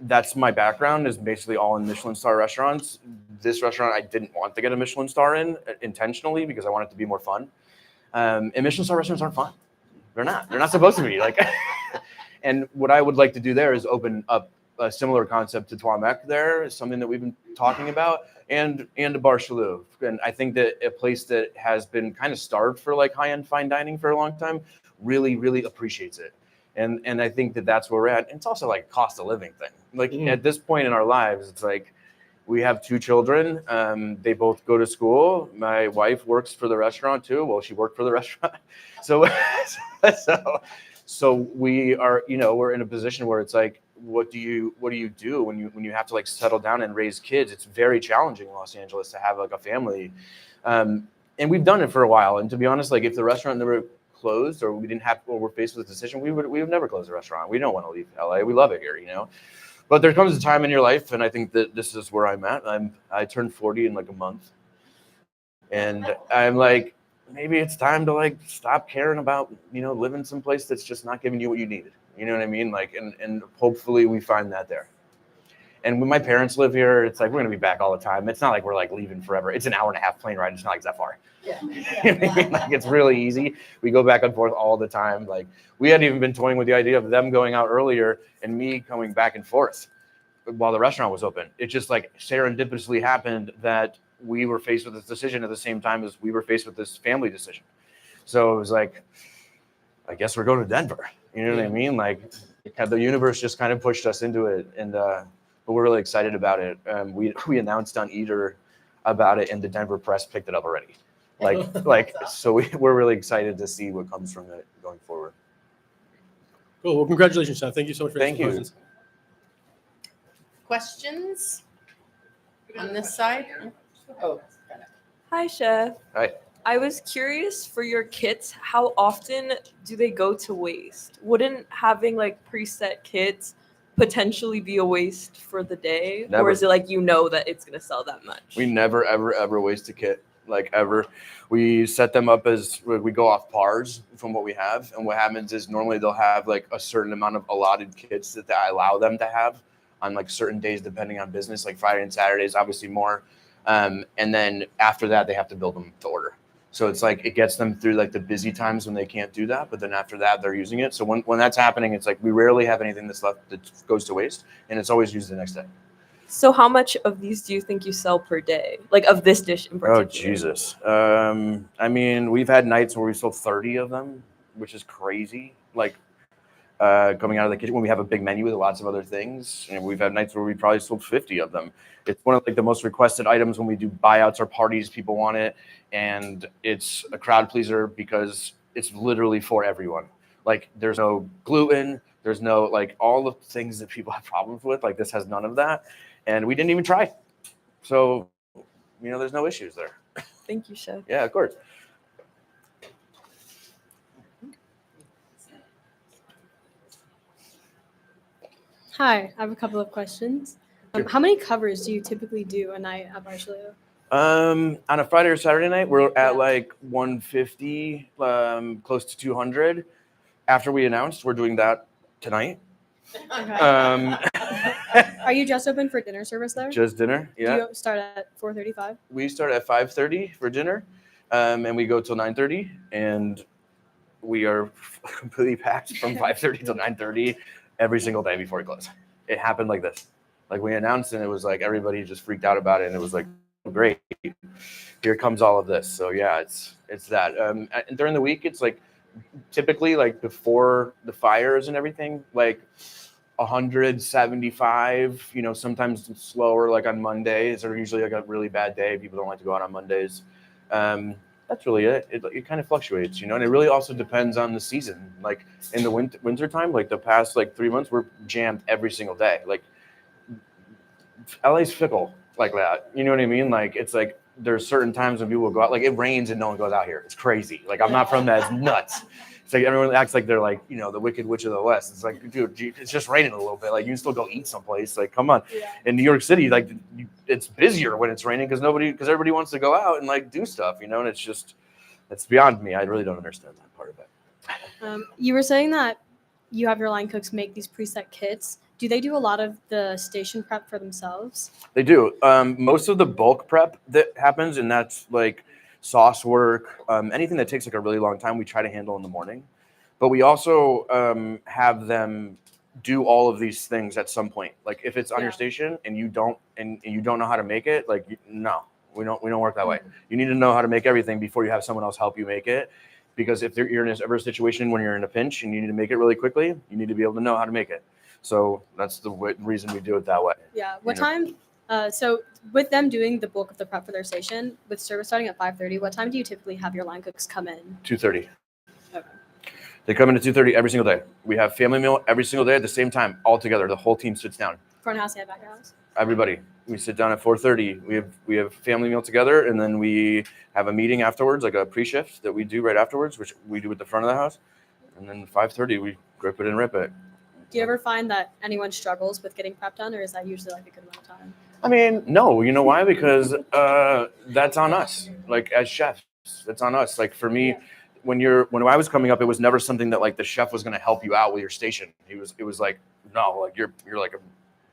Speaker 2: that's my background is basically all in Michelin star restaurants. This restaurant, I didn't want to get a Michelin star in intentionally because I want it to be more fun. And Michelin star restaurants aren't fun. They're not supposed to be like, and what I would like to do there is open up a similar concept to Tuamek there, is something that we've been talking about, and a Bar Chelou. And I think that a place that has been kind of starved for like high-end fine dining for a long time really, really appreciates it. And I think that that's where we're at. And it's also like a cost of living thing. Like at this point in our lives, it's like we have 2 children. They both go to school. My wife works for the restaurant too. Well, she worked for the restaurant. So we are, we're in a position where it's like, what do you do when you have to like settle down and raise kids? It's very challenging in Los Angeles to have like a family. And we've done it for a while. And to be honest, like if the restaurant never closed or we're faced with a decision, we would never close the restaurant. We don't want to leave LA. We love it here, But there comes a time in your life, and I think that this is where I'm at. I turned 40 in like a month. And I'm like, maybe it's time to like stop caring about, living someplace that's just not giving you what you needed. You know what I mean? Like, and hopefully we find that there. And when my parents live here, it's like we're gonna be back all the time. It's not like we're like leaving forever. It's an 1.5-hour plane ride. It's not like it's that far. Yeah. Like it's really easy. We go back and forth all the time. Like we hadn't even been toying with the idea of them going out earlier and me coming back and forth while the restaurant was open. It just like serendipitously happened that we were faced with this decision at the same time as we were faced with this family decision. So it was like, I guess we're going to Denver. You know what I mean? Like the universe just kind of pushed us into it. And, but we're really excited about it. We announced on Eater about it, and the Denver press picked it up already. So we're really excited to see what comes from it going forward.
Speaker 4: Cool. Well, congratulations, Chef. Thank you so much for
Speaker 2: Thank you.
Speaker 4: questions.
Speaker 1: Questions on this side? Oh.
Speaker 5: Hi, Chef.
Speaker 2: Hi.
Speaker 5: I was curious for your kits, how often do they go to waste? Wouldn't having like preset kits potentially be a waste for the day?
Speaker 2: Never.
Speaker 5: Or is it like that it's going to sell that much?
Speaker 2: We never, ever waste a kit, like ever. We set them up as we go off pars from what we have. And what happens is normally they'll have like a certain amount of allotted kits that I allow them to have on like certain days, depending on business, like Friday and Saturdays, obviously more. And then after that, they have to build them to order. So it's like it gets them through like the busy times when they can't do that, but then after that they're using it. So when that's happening, it's like we rarely have anything that's left that goes to waste, and it's always used the next day.
Speaker 5: So how much of these do you think you sell per day? Like of this dish in particular?
Speaker 2: Oh Jesus! I mean, we've had nights where we sold 30 of them, which is crazy. Like coming out of the kitchen when we have a big menu with lots of other things, and we've had nights where we probably sold 50 of them. It's one of like the most requested items when we do buyouts or parties. People want it, and it's a crowd pleaser because it's literally for everyone. Like there's no gluten, there's no like all the things that people have problems with. Like this has none of that, and we didn't even try. So there's no issues there.
Speaker 5: Thank you, Chef.
Speaker 2: Yeah, of course.
Speaker 6: Hi, I have a couple of questions. How many covers do you typically do a night at Bar Chelou?
Speaker 2: On a Friday or Saturday night, we're at like 150, close to 200. After we announced, we're doing that tonight.
Speaker 6: Okay. Are you just open for dinner service there?
Speaker 2: Just dinner, yeah.
Speaker 6: Do you start at 4:35?
Speaker 2: We start at 5:30 for dinner, and we go till 9:30, and we are completely packed from 5:30 till 9:30 every single day before we close. It happened like this. Like we announced, and it was like everybody just freaked out about it, and it was like, great, here comes all of this. So yeah, it's that. And during the week, it's like typically like before the fires and everything, like 175. Sometimes it's slower, like on Mondays, or usually like a really bad day. People don't like to go out on Mondays. That's really it. It kind of fluctuates, and it really also depends on the season. Like in the winter time, like the past like 3 months, we're jammed every single day. Like LA's fickle like that. You know what I mean? Like it's like there's certain times when people will go out. Like it rains and no one goes out here. It's crazy. Like I'm not from that. It's nuts. It's like everyone acts like they're like the Wicked Witch of the West. It's like, dude, it's just raining a little bit. Like you can still go eat someplace. Like come on.
Speaker 6: Yeah.
Speaker 2: In New York City, like it's busier when it's raining because everybody wants to go out and like do stuff. And it's beyond me. I really don't understand that part of it.
Speaker 6: You were saying that you have your line cooks make these preset kits. Do they do a lot of the station prep for themselves?
Speaker 2: They do. Most of the bulk prep that happens, and that's like sauce work, anything that takes like a really long time, we try to handle in the morning. But we also have them do all of these things at some point. Like if it's on your station and you don't know how to make it, like no, we don't work that way. You need to know how to make everything before you have someone else help you make it. Because if you're in ever a situation when you're in a pinch and you need to make it really quickly, you need to be able to know how to make it. So that's the reason we do it that way.
Speaker 6: Yeah. What time? So with them doing the bulk of the prep for their station, with service starting at 5:30, what time do you typically have your line cooks come in?
Speaker 2: 2:30.
Speaker 6: Okay.
Speaker 2: They come in at 2:30 every single day. We have family meal every single day at the same time, all together. The whole team sits down.
Speaker 6: Front house and back house?
Speaker 2: Everybody. We sit down at 4:30. We have family meal together, and then we have a meeting afterwards, like a pre-shift that we do right afterwards, which we do at the front of the house. And then 5:30, we grip it and rip it.
Speaker 6: Do you ever find that anyone struggles with getting prep done, or is that usually like a good amount of time?
Speaker 2: I mean, no. You know why? Because that's on us. Like as chefs, it's on us. Like for me, when I was coming up, it was never something that like the chef was going to help you out with your station. It was like, no, like you're like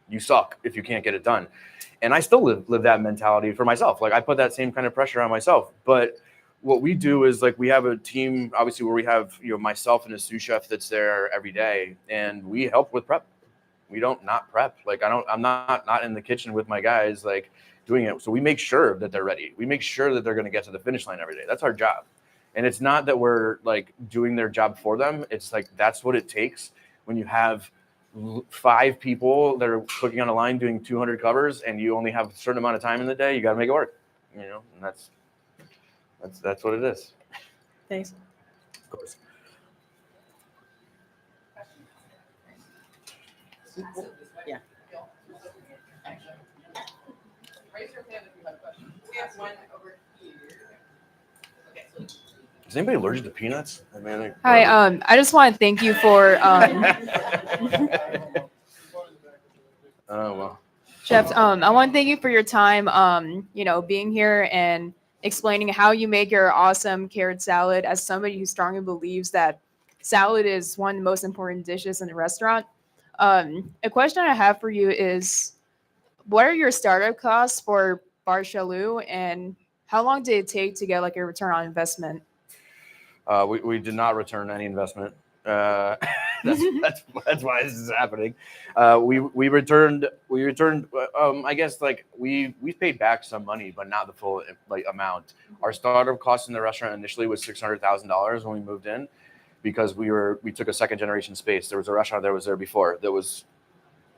Speaker 2: you suck if you can't get it done. And I still live that mentality for myself. Like I put that same kind of pressure on myself. But what we do is like we have a team, obviously, where we have myself and a sous chef that's there every day, and we help with prep. We don't not prep. Like I'm not in the kitchen with my guys like doing it. So we make sure that they're ready. We make sure that they're going to get to the finish line every day. That's our job. And it's not that we're like doing their job for them. It's like that's what it takes when you have 5 people that are cooking on a line doing 200 covers, and you only have a certain amount of time in the day. You got to make it work. And that's what it is.
Speaker 6: Thanks.
Speaker 2: Of course.
Speaker 1: Yeah.
Speaker 2: Is anybody allergic to peanuts? I mean,
Speaker 7: Hi, I just want to thank you for
Speaker 2: oh well.
Speaker 7: Chef. I want to thank you for your time. Being here and explaining how you make your awesome carrot salad. As somebody who strongly believes that salad is one of the most important dishes in a restaurant. A question I have for you is, what are your startup costs for Bar Chelou, and how long did it take to get like a return on investment?
Speaker 2: We did not return any investment. That's why this is happening. We returned. I guess like we paid back some money, but not the full like amount. Our startup cost in the restaurant initially was $600,000 when we moved in, because we took a second generation space. There was a restaurant that was there before that was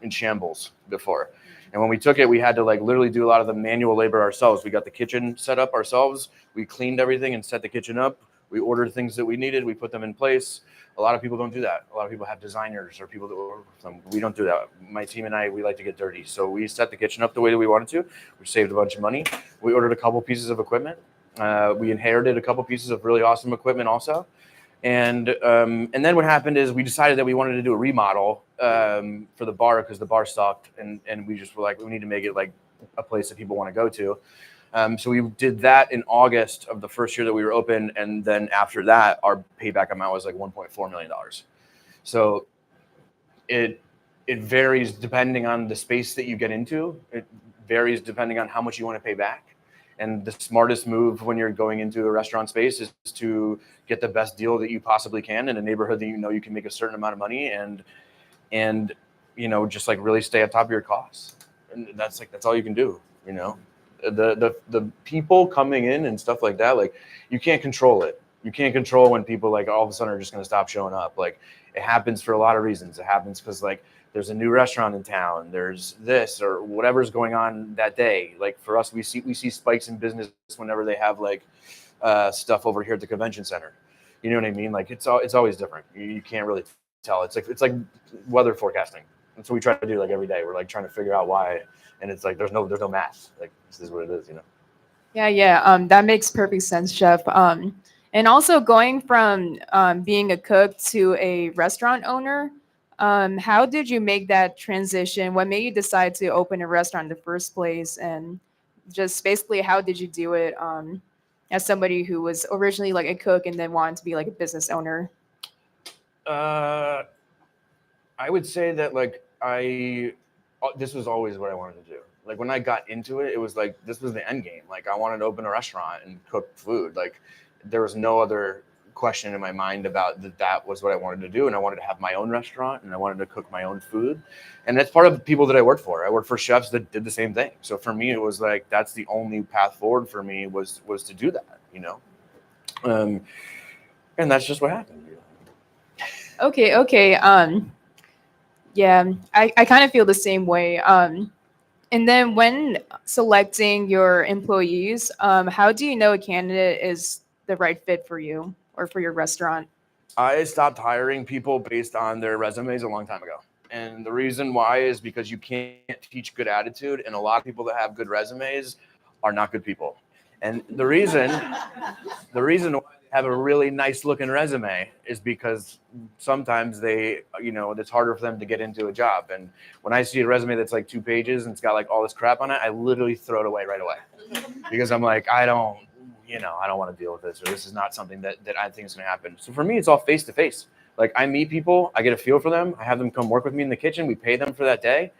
Speaker 2: in shambles before. And when we took it, we had to like literally do a lot of the manual labor ourselves. We got the kitchen set up ourselves. We cleaned everything and set the kitchen up. We ordered things that we needed. We put them in place. A lot of people don't do that. A lot of people have designers or people that work with them. We don't do that. My team and I, we like to get dirty. So we set the kitchen up the way that we wanted to. We saved a bunch of money. We ordered a couple pieces of equipment. We inherited a couple pieces of really awesome equipment also. And then what happened is we decided that we wanted to do a remodel for the bar because the bar sucked. And we just were like, we need to make it like a place that people want to go to. So we did that in August of the first year that we were open. And then after that, our payback amount was like $1.4 million. So it varies depending on the space that you get into. It varies depending on how much you want to pay back. And the smartest move when you're going into a restaurant space is to get the best deal that you possibly can in a neighborhood that you know you can make a certain amount of money and you know, just like really stay on top of your costs. And that's all you can do, you know. The people coming in and stuff like that, like you can't control it. You can't control when people like all of a sudden are just going to stop showing up. Like it happens for a lot of reasons. It happens because like there's a new restaurant in town, there's this or whatever's going on that day. Like for us, we see spikes in business whenever they have like stuff over here at the convention center. You know what I mean? Like it's always different. You can't really tell. It's like weather forecasting. That's what we try to do like every day. We're like trying to figure out why, and it's like there's no math. Like this is what it is, you know.
Speaker 7: Yeah. That makes perfect sense, Chef. And also going from being a cook to a restaurant owner, how did you make that transition? What made you decide to open a restaurant in the first place? And just basically, how did you do it as somebody who was originally like a cook and then wanted to be like a business owner?
Speaker 2: I would say that like this was always what I wanted to do. Like when I got into it, it was like this was the end game. Like I wanted to open a restaurant and cook food. Like there was no other question in my mind about that was what I wanted to do. And I wanted to have my own restaurant and I wanted to cook my own food. And that's part of the people that I worked for. I worked for chefs that did the same thing. So for me, it was like that's the only path forward for me was to do that, you know. And that's just what happened.
Speaker 7: Okay. Yeah, I kind of feel the same way. And then when selecting your employees, how do you know a candidate is the right fit for you or for your restaurant?
Speaker 2: I stopped hiring people based on their resumes a long time ago. And the reason why is because you can't teach good attitude. And a lot of people that have good resumes are not good people. And the reason why they have a really nice looking resume is because sometimes it's harder for them to get into a job. And when I see a resume that's like 2 pages and it's got like all this crap on it, I literally throw it away right away because I'm like, I don't want to deal with this, or this is not something that I think is going to happen. So for me, it's all face to face. Like I meet people, I get a feel for them. I have them come work with me in the kitchen. We pay them for that day.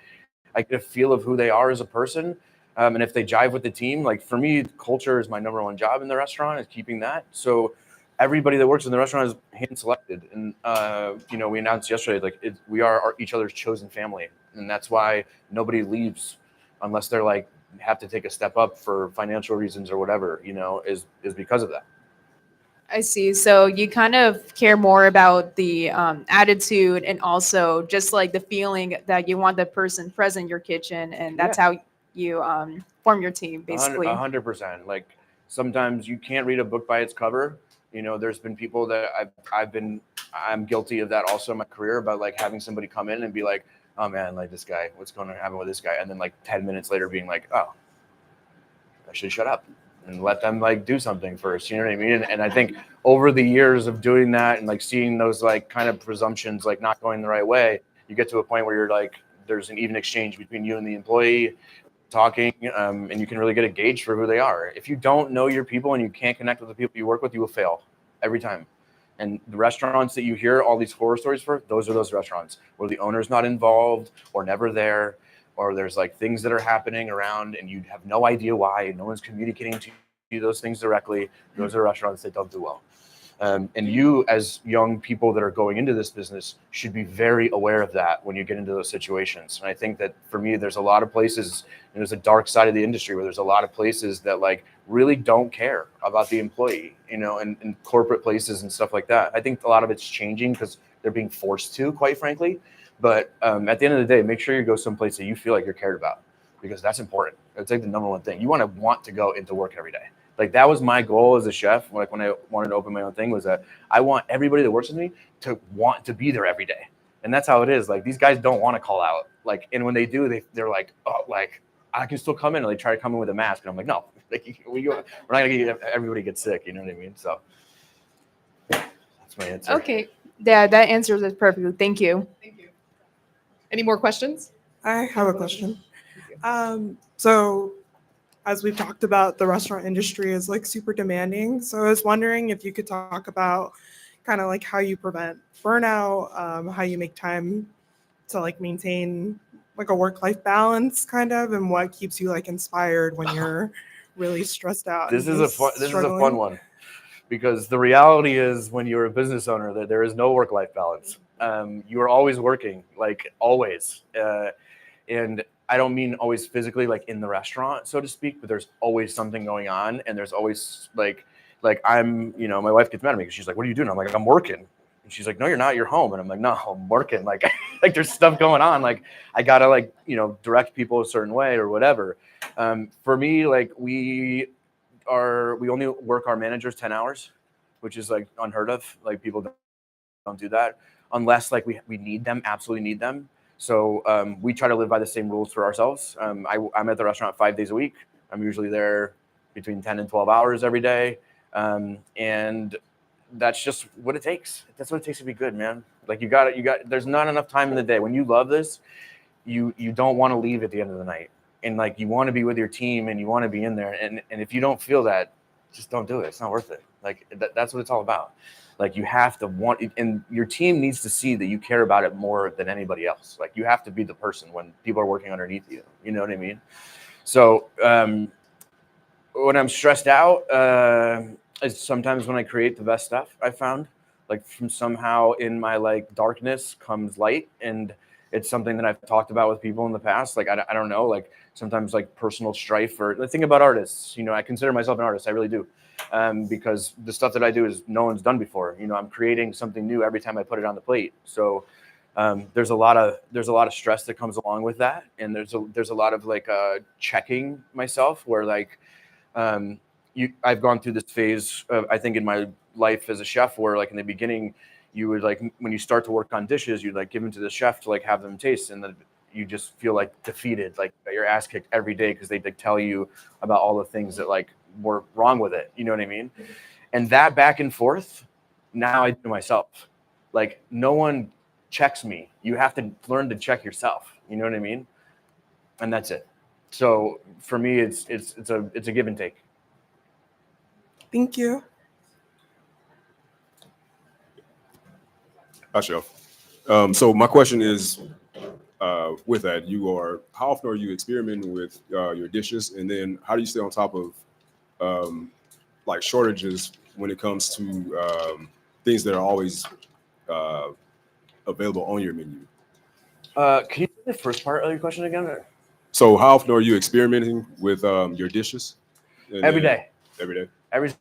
Speaker 2: I get a feel of who they are as a person. And if they jive with the team, like for me, culture is my number one job in the restaurant, is keeping that. So everybody that works in the restaurant is hand selected. And, we announced yesterday, like we are each other's chosen family. And that's why nobody leaves unless they're like, have to take a step up for financial reasons or whatever, is because of that.
Speaker 7: I see. So you kind of care more about the attitude and also just like the feeling that you want the person present in your kitchen. And that's how you form your team, basically.
Speaker 2: 100%. Like sometimes you can't read a book by its cover. There's been people that I'm guilty of that also in my career, about like having somebody come in and be like, oh man, like this guy, what's going to happen with this guy? And then like 10 minutes later being like, oh, I should shut up and let them like do something first. You know what I mean? And I think over the years of doing that and like seeing those like kind of presumptions like not going the right way, you get to a point where you're like, there's an even exchange between you and the employee talking, and you can really get a gauge for who they are. If you don't know your people and you can't connect with the people you work with, you will fail every time. And the restaurants that you hear all these horror stories for, those are those restaurants where the owner's not involved or never there, or there's like things that are happening around and you have no idea why, no one's communicating to do those things directly. Those are restaurants that don't do well. And you, as young people that are going into this business, should be very aware of that when you get into those situations. And I think that for me, there's a lot of places, and there's a dark side of the industry where there's a lot of places that like really don't care about the employee, you know, and corporate places and stuff like that. I think a lot of it's changing because they're being forced to, quite frankly. But at the end of the day, make sure you go someplace that you feel like you're cared about, because that's important. It's like the number one thing. You want to go into work every day. Like that was my goal as a chef. Like when I wanted to open my own thing, was that I want everybody that works with me to want to be there every day. And that's how it is. Like these guys don't want to call out. Like, and when they do, they're like, oh, like I can still come in. And they try to come in with a mask. And I'm like, no, like we're not gonna get everybody get sick. You know what I mean? So that's my answer.
Speaker 7: Okay. Yeah, that answers it perfectly. Thank you.
Speaker 3: Thank you. Any more questions?
Speaker 8: I have a question. So as we've talked about, the restaurant industry is like super demanding. So I was wondering if you could talk about kind of like how you prevent burnout, how you make time to like maintain like a work-life balance kind of, and what keeps you like inspired when you're really stressed out.
Speaker 2: This is a fun one, because the reality is when you're a business owner that there is no work-life balance. You are always working, like always. And I don't mean always physically, like in the restaurant, so to speak, but there's always something going on. And there's always like I'm, you know, my wife gets mad at me because she's like, what are you doing? I'm like, I'm working. And she's like, no, you're not, you're home. And I'm like, no, I'm working. Like, like there's stuff going on. Like I gotta like, you know, direct people a certain way or whatever. For me, like we only work our managers 10 hours, which is like unheard of. Like people don't do that unless like we need them, absolutely need them. So we try to live by the same rules for ourselves. I'm at the restaurant 5 days a week. I'm usually there between 10 and 12 hours every day. And that's just what it takes. That's what it takes to be good, man. Like there's not enough time in the day. When you love this, you don't want to leave at the end of the night. And like, you want to be with your team and you want to be in there. And if you don't feel that, just don't do it. It's not worth it. Like that's what it's all about. Like you have to want it, and your team needs to see that you care about it more than anybody else. Like you have to be the person when people are working underneath you. You know what I mean? So when I'm stressed out, is sometimes when I create the best stuff. I found like from somehow in my like darkness comes light, and it's something that I've talked about with people in the past. Like I don't know, like sometimes like personal strife, or the thing about artists. You know, I consider myself an artist. I really do. Because the stuff that I do is no one's done before. You know, I'm creating something new every time I put it on the plate. So there's a lot of stress that comes along with that, and there's a lot of like checking myself where like I've gone through this phase I think in my life as a chef where like in the beginning you would like when you start to work on dishes you'd like give them to the chef to like have them taste, and then you just feel like defeated, like your ass kicked every day because they like tell you about all the things that like were wrong with it. You know what I mean? And that back and forth, now I do myself. Like no one checks me. You have to learn to check yourself. You know what I mean? And that's it. So for me, it's a give and take.
Speaker 8: Thank you.
Speaker 9: Hi, Chef. So my question is, with that, how often are you experimenting with your dishes, and then how do you stay on top of like shortages when it comes to things that are always available on your menu?
Speaker 2: Can you say the first part of your question again?
Speaker 9: So how often are you experimenting with your dishes?
Speaker 2: Every day.
Speaker 9: Every day.
Speaker 2: Every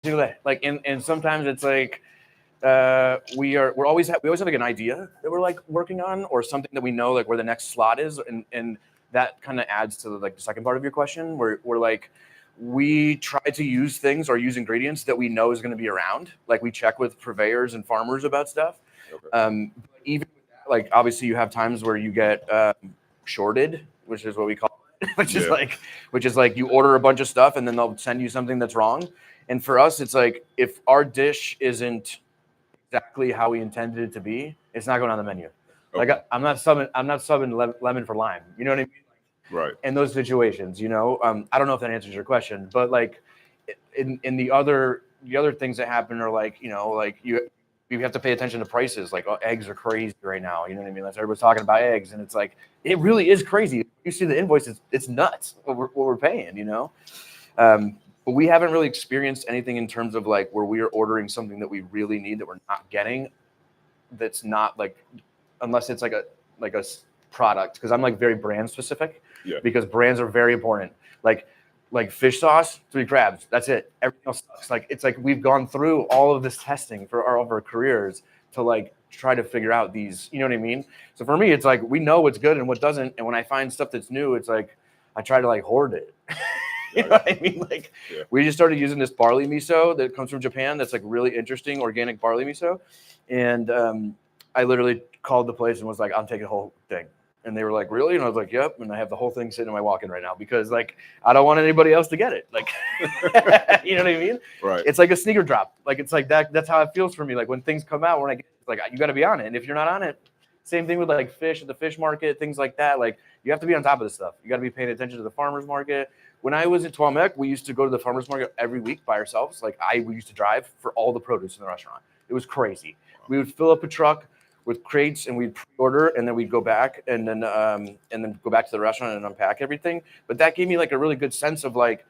Speaker 2: single day. Like, and sometimes it's like we always have like an idea that we're like working on, or something that we know like where the next slot is, and that kind of adds to like the second part of your question, where we're like we try to use things or use ingredients that we know is going to be around. Like we check with purveyors and farmers about stuff. Okay. Even with that, like obviously you have times where you get shorted, which is what we call it, which is like you order a bunch of stuff and then they'll send you something that's wrong. And for us, it's like if our dish isn't exactly how we intended it to be, it's not going on the menu. Okay. Like I'm not subbing lemon for lime. You know what I mean?
Speaker 9: Right.
Speaker 2: In those situations, you know, I don't know if that answers your question, but like in the other things that happen are like, you know, like you have to pay attention to prices. Like eggs are crazy right now. You know what I mean? Like everybody's talking about eggs, and it's like it really is crazy. You see the invoices, it's nuts what we're paying. You know, but we haven't really experienced anything in terms of like where we are ordering something that we really need that we're not getting. That's not like, unless it's like a product, because I'm like very brand specific.
Speaker 9: Yeah.
Speaker 2: Because brands are very important. Like fish sauce, 3 crabs. That's it. Everything else sucks. Like it's like we've gone through all of this testing for all of our careers to like try to figure out these. You know what I mean? So for me, it's like we know what's good and what doesn't. And when I find stuff that's new, it's like I try to like hoard it. You know what I mean? Like we just started using this barley miso that comes from Japan. That's like really interesting, organic barley miso. And I literally called the place and was like, "I'm taking the whole thing." And they were like, "Really?" And I was like, "Yep." And I have the whole thing sitting in my walk-in right now because like I don't want anybody else to get it. Like, you know what I mean?
Speaker 9: Right.
Speaker 2: It's like a sneaker drop. Like it's like that. That's how it feels for me. Like when things come out, when I get like you got to be on it. And if you're not on it, same thing with like fish at the fish market, things like that. Like you have to be on top of this stuff. You got to be paying attention to the farmers market. When I was at Tuamek, we used to go to the farmers market every week by ourselves. Like we used to drive for all the produce in the restaurant. It was crazy. We would fill up a truck with crates and we'd pre-order and then we'd go back and then go back to the restaurant and unpack everything. But that gave me like a really good sense of like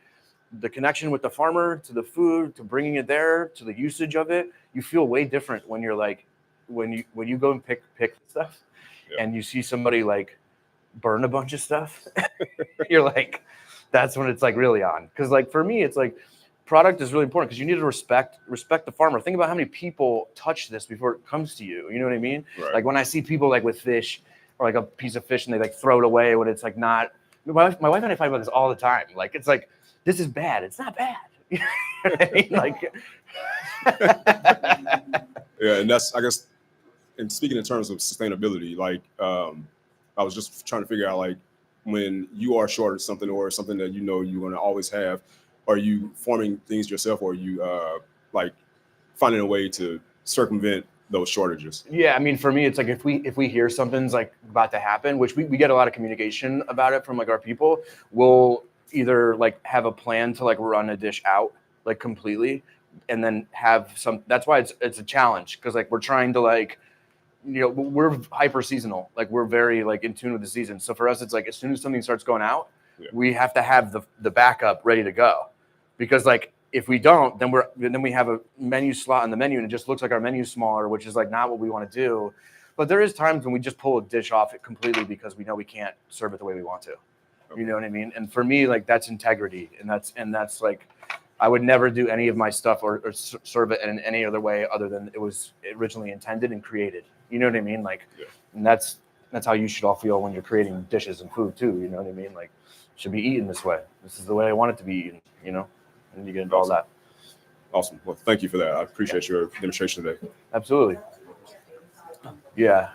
Speaker 2: the connection with the farmer, to the food, to bringing it there, to the usage of it. You feel way different when you're like when you go and pick stuff and you see somebody like burn a bunch of stuff. You're like, that's when it's like really on. Because like for me, it's like product is really important because you need to respect the farmer. Think about how many people touch this before it comes to you. You know what I mean?
Speaker 9: Right.
Speaker 2: Like when I see people like with fish or like a piece of fish and they like throw it away when it's like not. My wife and I fight about this all the time. Like it's like, this is bad. It's not bad. You know what I mean? Like.
Speaker 9: Yeah, and that's, I guess, and speaking in terms of sustainability, like I was just trying to figure out like when you are short of something or something that you know you're going to always have, are you forming things yourself or are you like finding a way to circumvent those shortages?
Speaker 2: Yeah, I mean, for me, it's like if we hear something's like about to happen, which we get a lot of communication about it from like our people, we'll either like have a plan to like run a dish out like completely and then have some. That's why it's a challenge because like we're trying to like, you know, we're hyper seasonal. Like we're very like in tune with the season. So for us, it's like as soon as something starts going out, we have to have the backup ready to go, because like if we don't, then we have a menu slot on the menu and it just looks like our menu's smaller, which is like not what we want to do. But there is times when we just pull a dish off it completely because we know we can't serve it the way we want to. You know what I mean? And for me, like that's integrity, and that's like I would never do any of my stuff or serve it in any other way other than it was originally intended and created. You know what I mean? Like, and that's how you should all feel when you're creating dishes and food too. You know what I mean? Like, it should be eaten this way. This is the way I want it to be eaten. You know, and you get into all that.
Speaker 9: Awesome. Well, thank you for that. I appreciate your demonstration today.
Speaker 2: Absolutely. Yeah.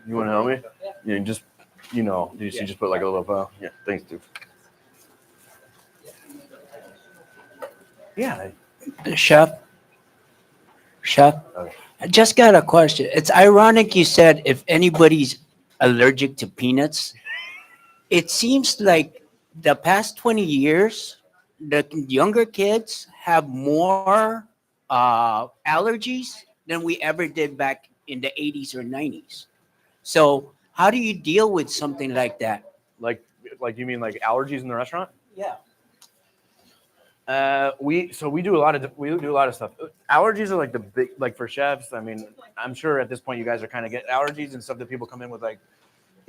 Speaker 2: You want to help me? Yeah. Just you just put like a little bow. Yeah. Thanks, dude. Yeah.
Speaker 10: Chef, I just got a question. It's ironic you said if anybody's allergic to peanuts. It seems like the past 20 years, the younger kids have more allergies than we ever did back in the 80s or 90s. So how do you deal with something like that?
Speaker 2: Like you mean like allergies in the restaurant?
Speaker 10: Yeah.
Speaker 2: We do a lot of stuff. Allergies are like the big, like for chefs. I mean, I'm sure at this point you guys are kind of getting allergies and stuff that people come in with like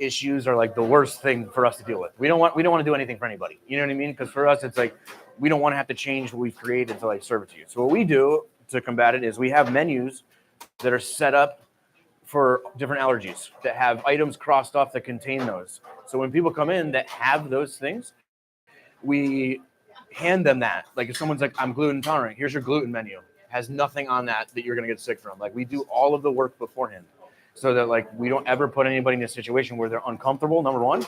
Speaker 2: issues are like the worst thing for us to deal with. We don't want to do anything for anybody. You know what I mean? Because for us, it's like we don't want to have to change what we've created to like serve it to you. So what we do to combat it is we have menus that are set up for different allergies that have items crossed off that contain those. So when people come in that have those things, we hand them that. Like if someone's like, I'm gluten intolerant, here's your gluten menu. Has nothing on that you're going to get sick from. Like we do all of the work beforehand so that like we don't ever put anybody in a situation where they're uncomfortable, number one,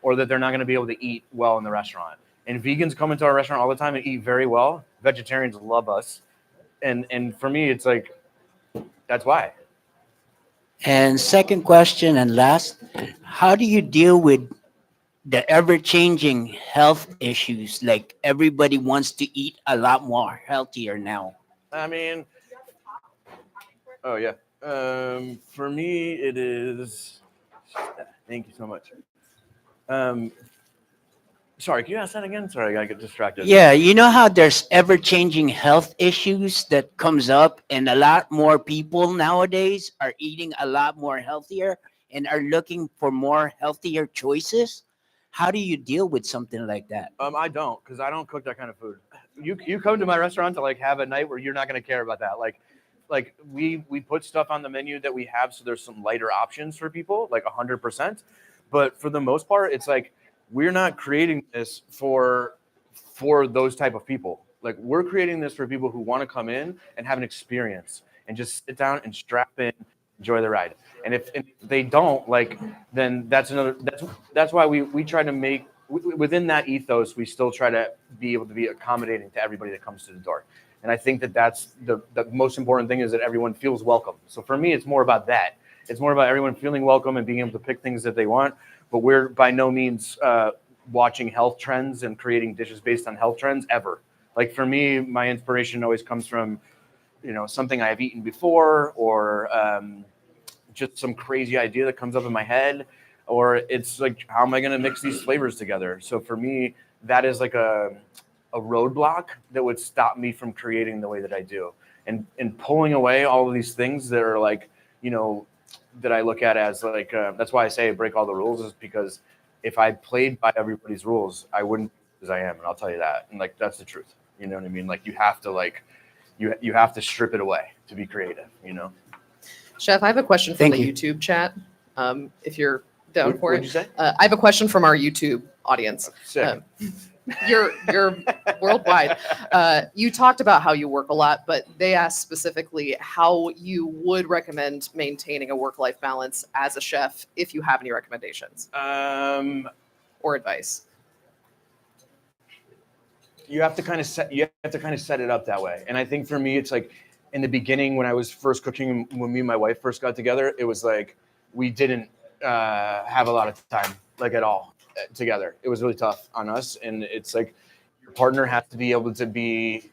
Speaker 2: or that they're not going to be able to eat well in the restaurant. And vegans come into our restaurant all the time and eat very well. Vegetarians love us. And for me, it's like, that's why.
Speaker 10: And second question and last, how do you deal with the ever-changing health issues? Like everybody wants to eat a lot more healthier now.
Speaker 2: I mean, oh yeah. For me, it is. Thank you so much. Sorry, can you ask that again? Sorry, I gotta get distracted.
Speaker 10: Yeah, you know how there's ever-changing health issues that comes up, and a lot more people nowadays are eating a lot more healthier and are looking for more healthier choices. How do you deal with something like that?
Speaker 2: I don't, because I don't cook that kind of food. You come to my restaurant to like have a night where you're not gonna care about that. Like we put stuff on the menu that we have, so there's some lighter options for people, like 100%. But for the most part, it's like we're not creating this for those type of people. Like we're creating this for people who want to come in and have an experience and just sit down and strap in, enjoy the ride. And if they don't, like, then that's why we try to make within that ethos, we still try to be able to be accommodating to everybody that comes to the door. And I think that's the most important thing, is that everyone feels welcome. So for me, it's more about that. It's more about everyone feeling welcome and being able to pick things that they want. But we're by no means watching health trends and creating dishes based on health trends ever. Like for me, my inspiration always comes from, something I have eaten before, or just some crazy idea that comes up in my head, or it's like, how am I going to mix these flavors together? So for me, that is like a roadblock that would stop me from creating the way that I do, and pulling away all of these things that are like, that I look at as like, that's why I say break all the rules, is because if I played by everybody's rules, I wouldn't be as I am. And I'll tell you that. And like, that's the truth. You know what I mean? Like you have to you have to strip it away to be creative,
Speaker 3: Chef, I have a question from
Speaker 10: Thank
Speaker 3: the
Speaker 10: you.
Speaker 3: YouTube chat. If you're down for
Speaker 2: What'd
Speaker 3: it.
Speaker 2: you say?
Speaker 3: I have a question from our YouTube audience.
Speaker 2: Sick.
Speaker 3: You're worldwide. You talked about how you work a lot, but they asked specifically how you would recommend maintaining a work-life balance as a chef, if you have any recommendations or advice.
Speaker 2: You have to kind of set it up that way. And I think for me, it's like in the beginning when I was first cooking, when me and my wife first got together, it was like we didn't have a lot of time, like at all, together. It was really tough on us. And it's like your partner has to be able to be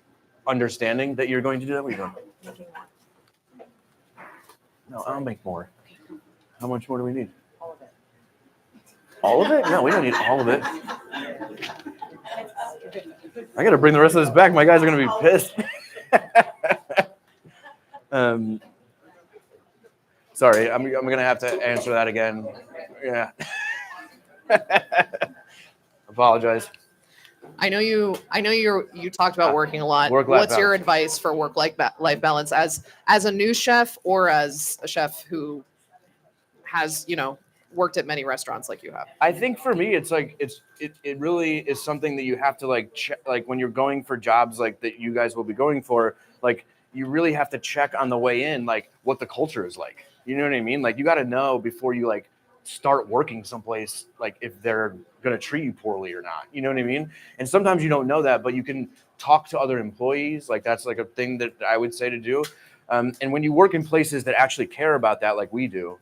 Speaker 2: understanding that you're going to do that. What are you doing?
Speaker 1: Making more.
Speaker 2: No, I'll make more. How much more do we need?
Speaker 1: All of it.
Speaker 2: All of it? No, we don't need all of it. I got to bring the rest of this back. My guys are going to be pissed. Sorry, I'm going to have to answer that again. Yeah. Apologize.
Speaker 3: I know you talked about working a lot.
Speaker 2: Work-life
Speaker 3: What's your
Speaker 2: balance.
Speaker 3: advice for work-life balance as a new chef or as a chef who has, worked at many restaurants like you have?
Speaker 2: I think for me, it's like it really is something that you have to like check, like when you're going for jobs like that you guys will be going for, like you really have to check on the way in, like what the culture is like. You know what I mean? Like you got to know before you like start working someplace, like if they're gonna treat you poorly or not. You know what I mean? And sometimes you don't know that, but you can talk to other employees. Like that's like a thing that I would say to do. And when you work in places that actually care about that, like we do.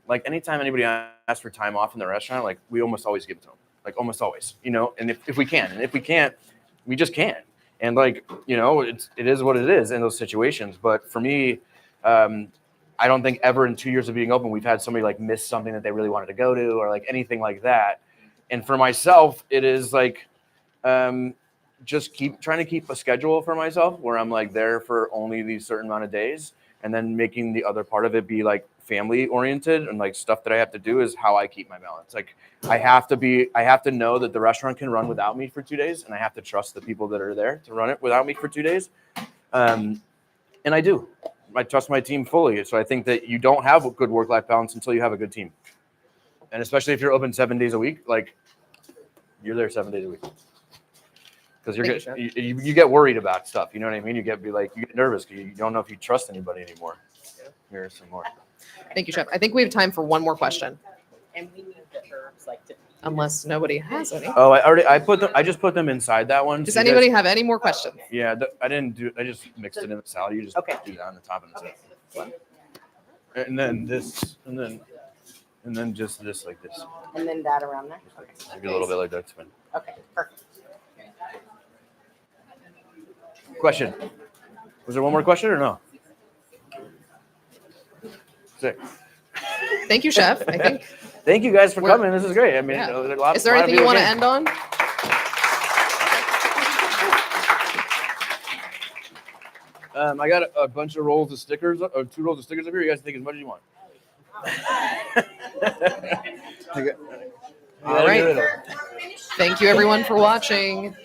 Speaker 2: Like anytime anybody asks for time off in the restaurant, like we almost always give it to them, like almost always, and if we can, and if we can't, we just can't. And like, it is what it is in those situations. But for me, I don't think ever in 2 years of being open, we've had somebody like miss something that they really wanted to go to or like anything like that. And for myself, it is like, just trying to keep a schedule for myself where I'm like there for only these certain amount of days, and then making the other part of it be like family oriented and like stuff that I have to do is how I keep my balance. Like I have to know that the restaurant can run without me for 2 days, and I have to trust the people that are there to run it without me for 2 days. And I do. I trust my team fully. So I think that you don't have a good work-life balance until you have a good team. And especially if you're open 7 days a week, like you're there 7 days a week. Because you get worried about stuff. You know what I mean? You get nervous because you don't know if you trust anybody anymore. Here's some more.
Speaker 3: Thank you, Chef. I think we have time for one more question,
Speaker 1: And we need the herbs
Speaker 3: unless nobody has any.
Speaker 2: Oh, I just put them inside that one.
Speaker 3: Does
Speaker 2: so you
Speaker 3: anybody
Speaker 2: guys-
Speaker 3: have any more questions?
Speaker 2: Yeah, I just mixed it in the salad. You just do that on the top of the salad. And then this, and then just this like this.
Speaker 1: And then that around there. Okay.
Speaker 2: Maybe a little bit like that. Spin.
Speaker 1: Okay, perfect.
Speaker 2: Question. Was there one more question or no? Sick.
Speaker 3: Thank you, Chef. I think.
Speaker 2: Thank you guys for
Speaker 3: We're-
Speaker 2: coming. This is great. I mean,
Speaker 3: Yeah.
Speaker 2: there's a lot,
Speaker 3: Is there
Speaker 2: lot of
Speaker 3: anything you want to
Speaker 2: came.
Speaker 3: end on?
Speaker 2: I got a bunch of rolls of stickers, or 2 rolls of stickers up here. You guys take as much as you want.
Speaker 3: All right. Thank you, everyone, for watching.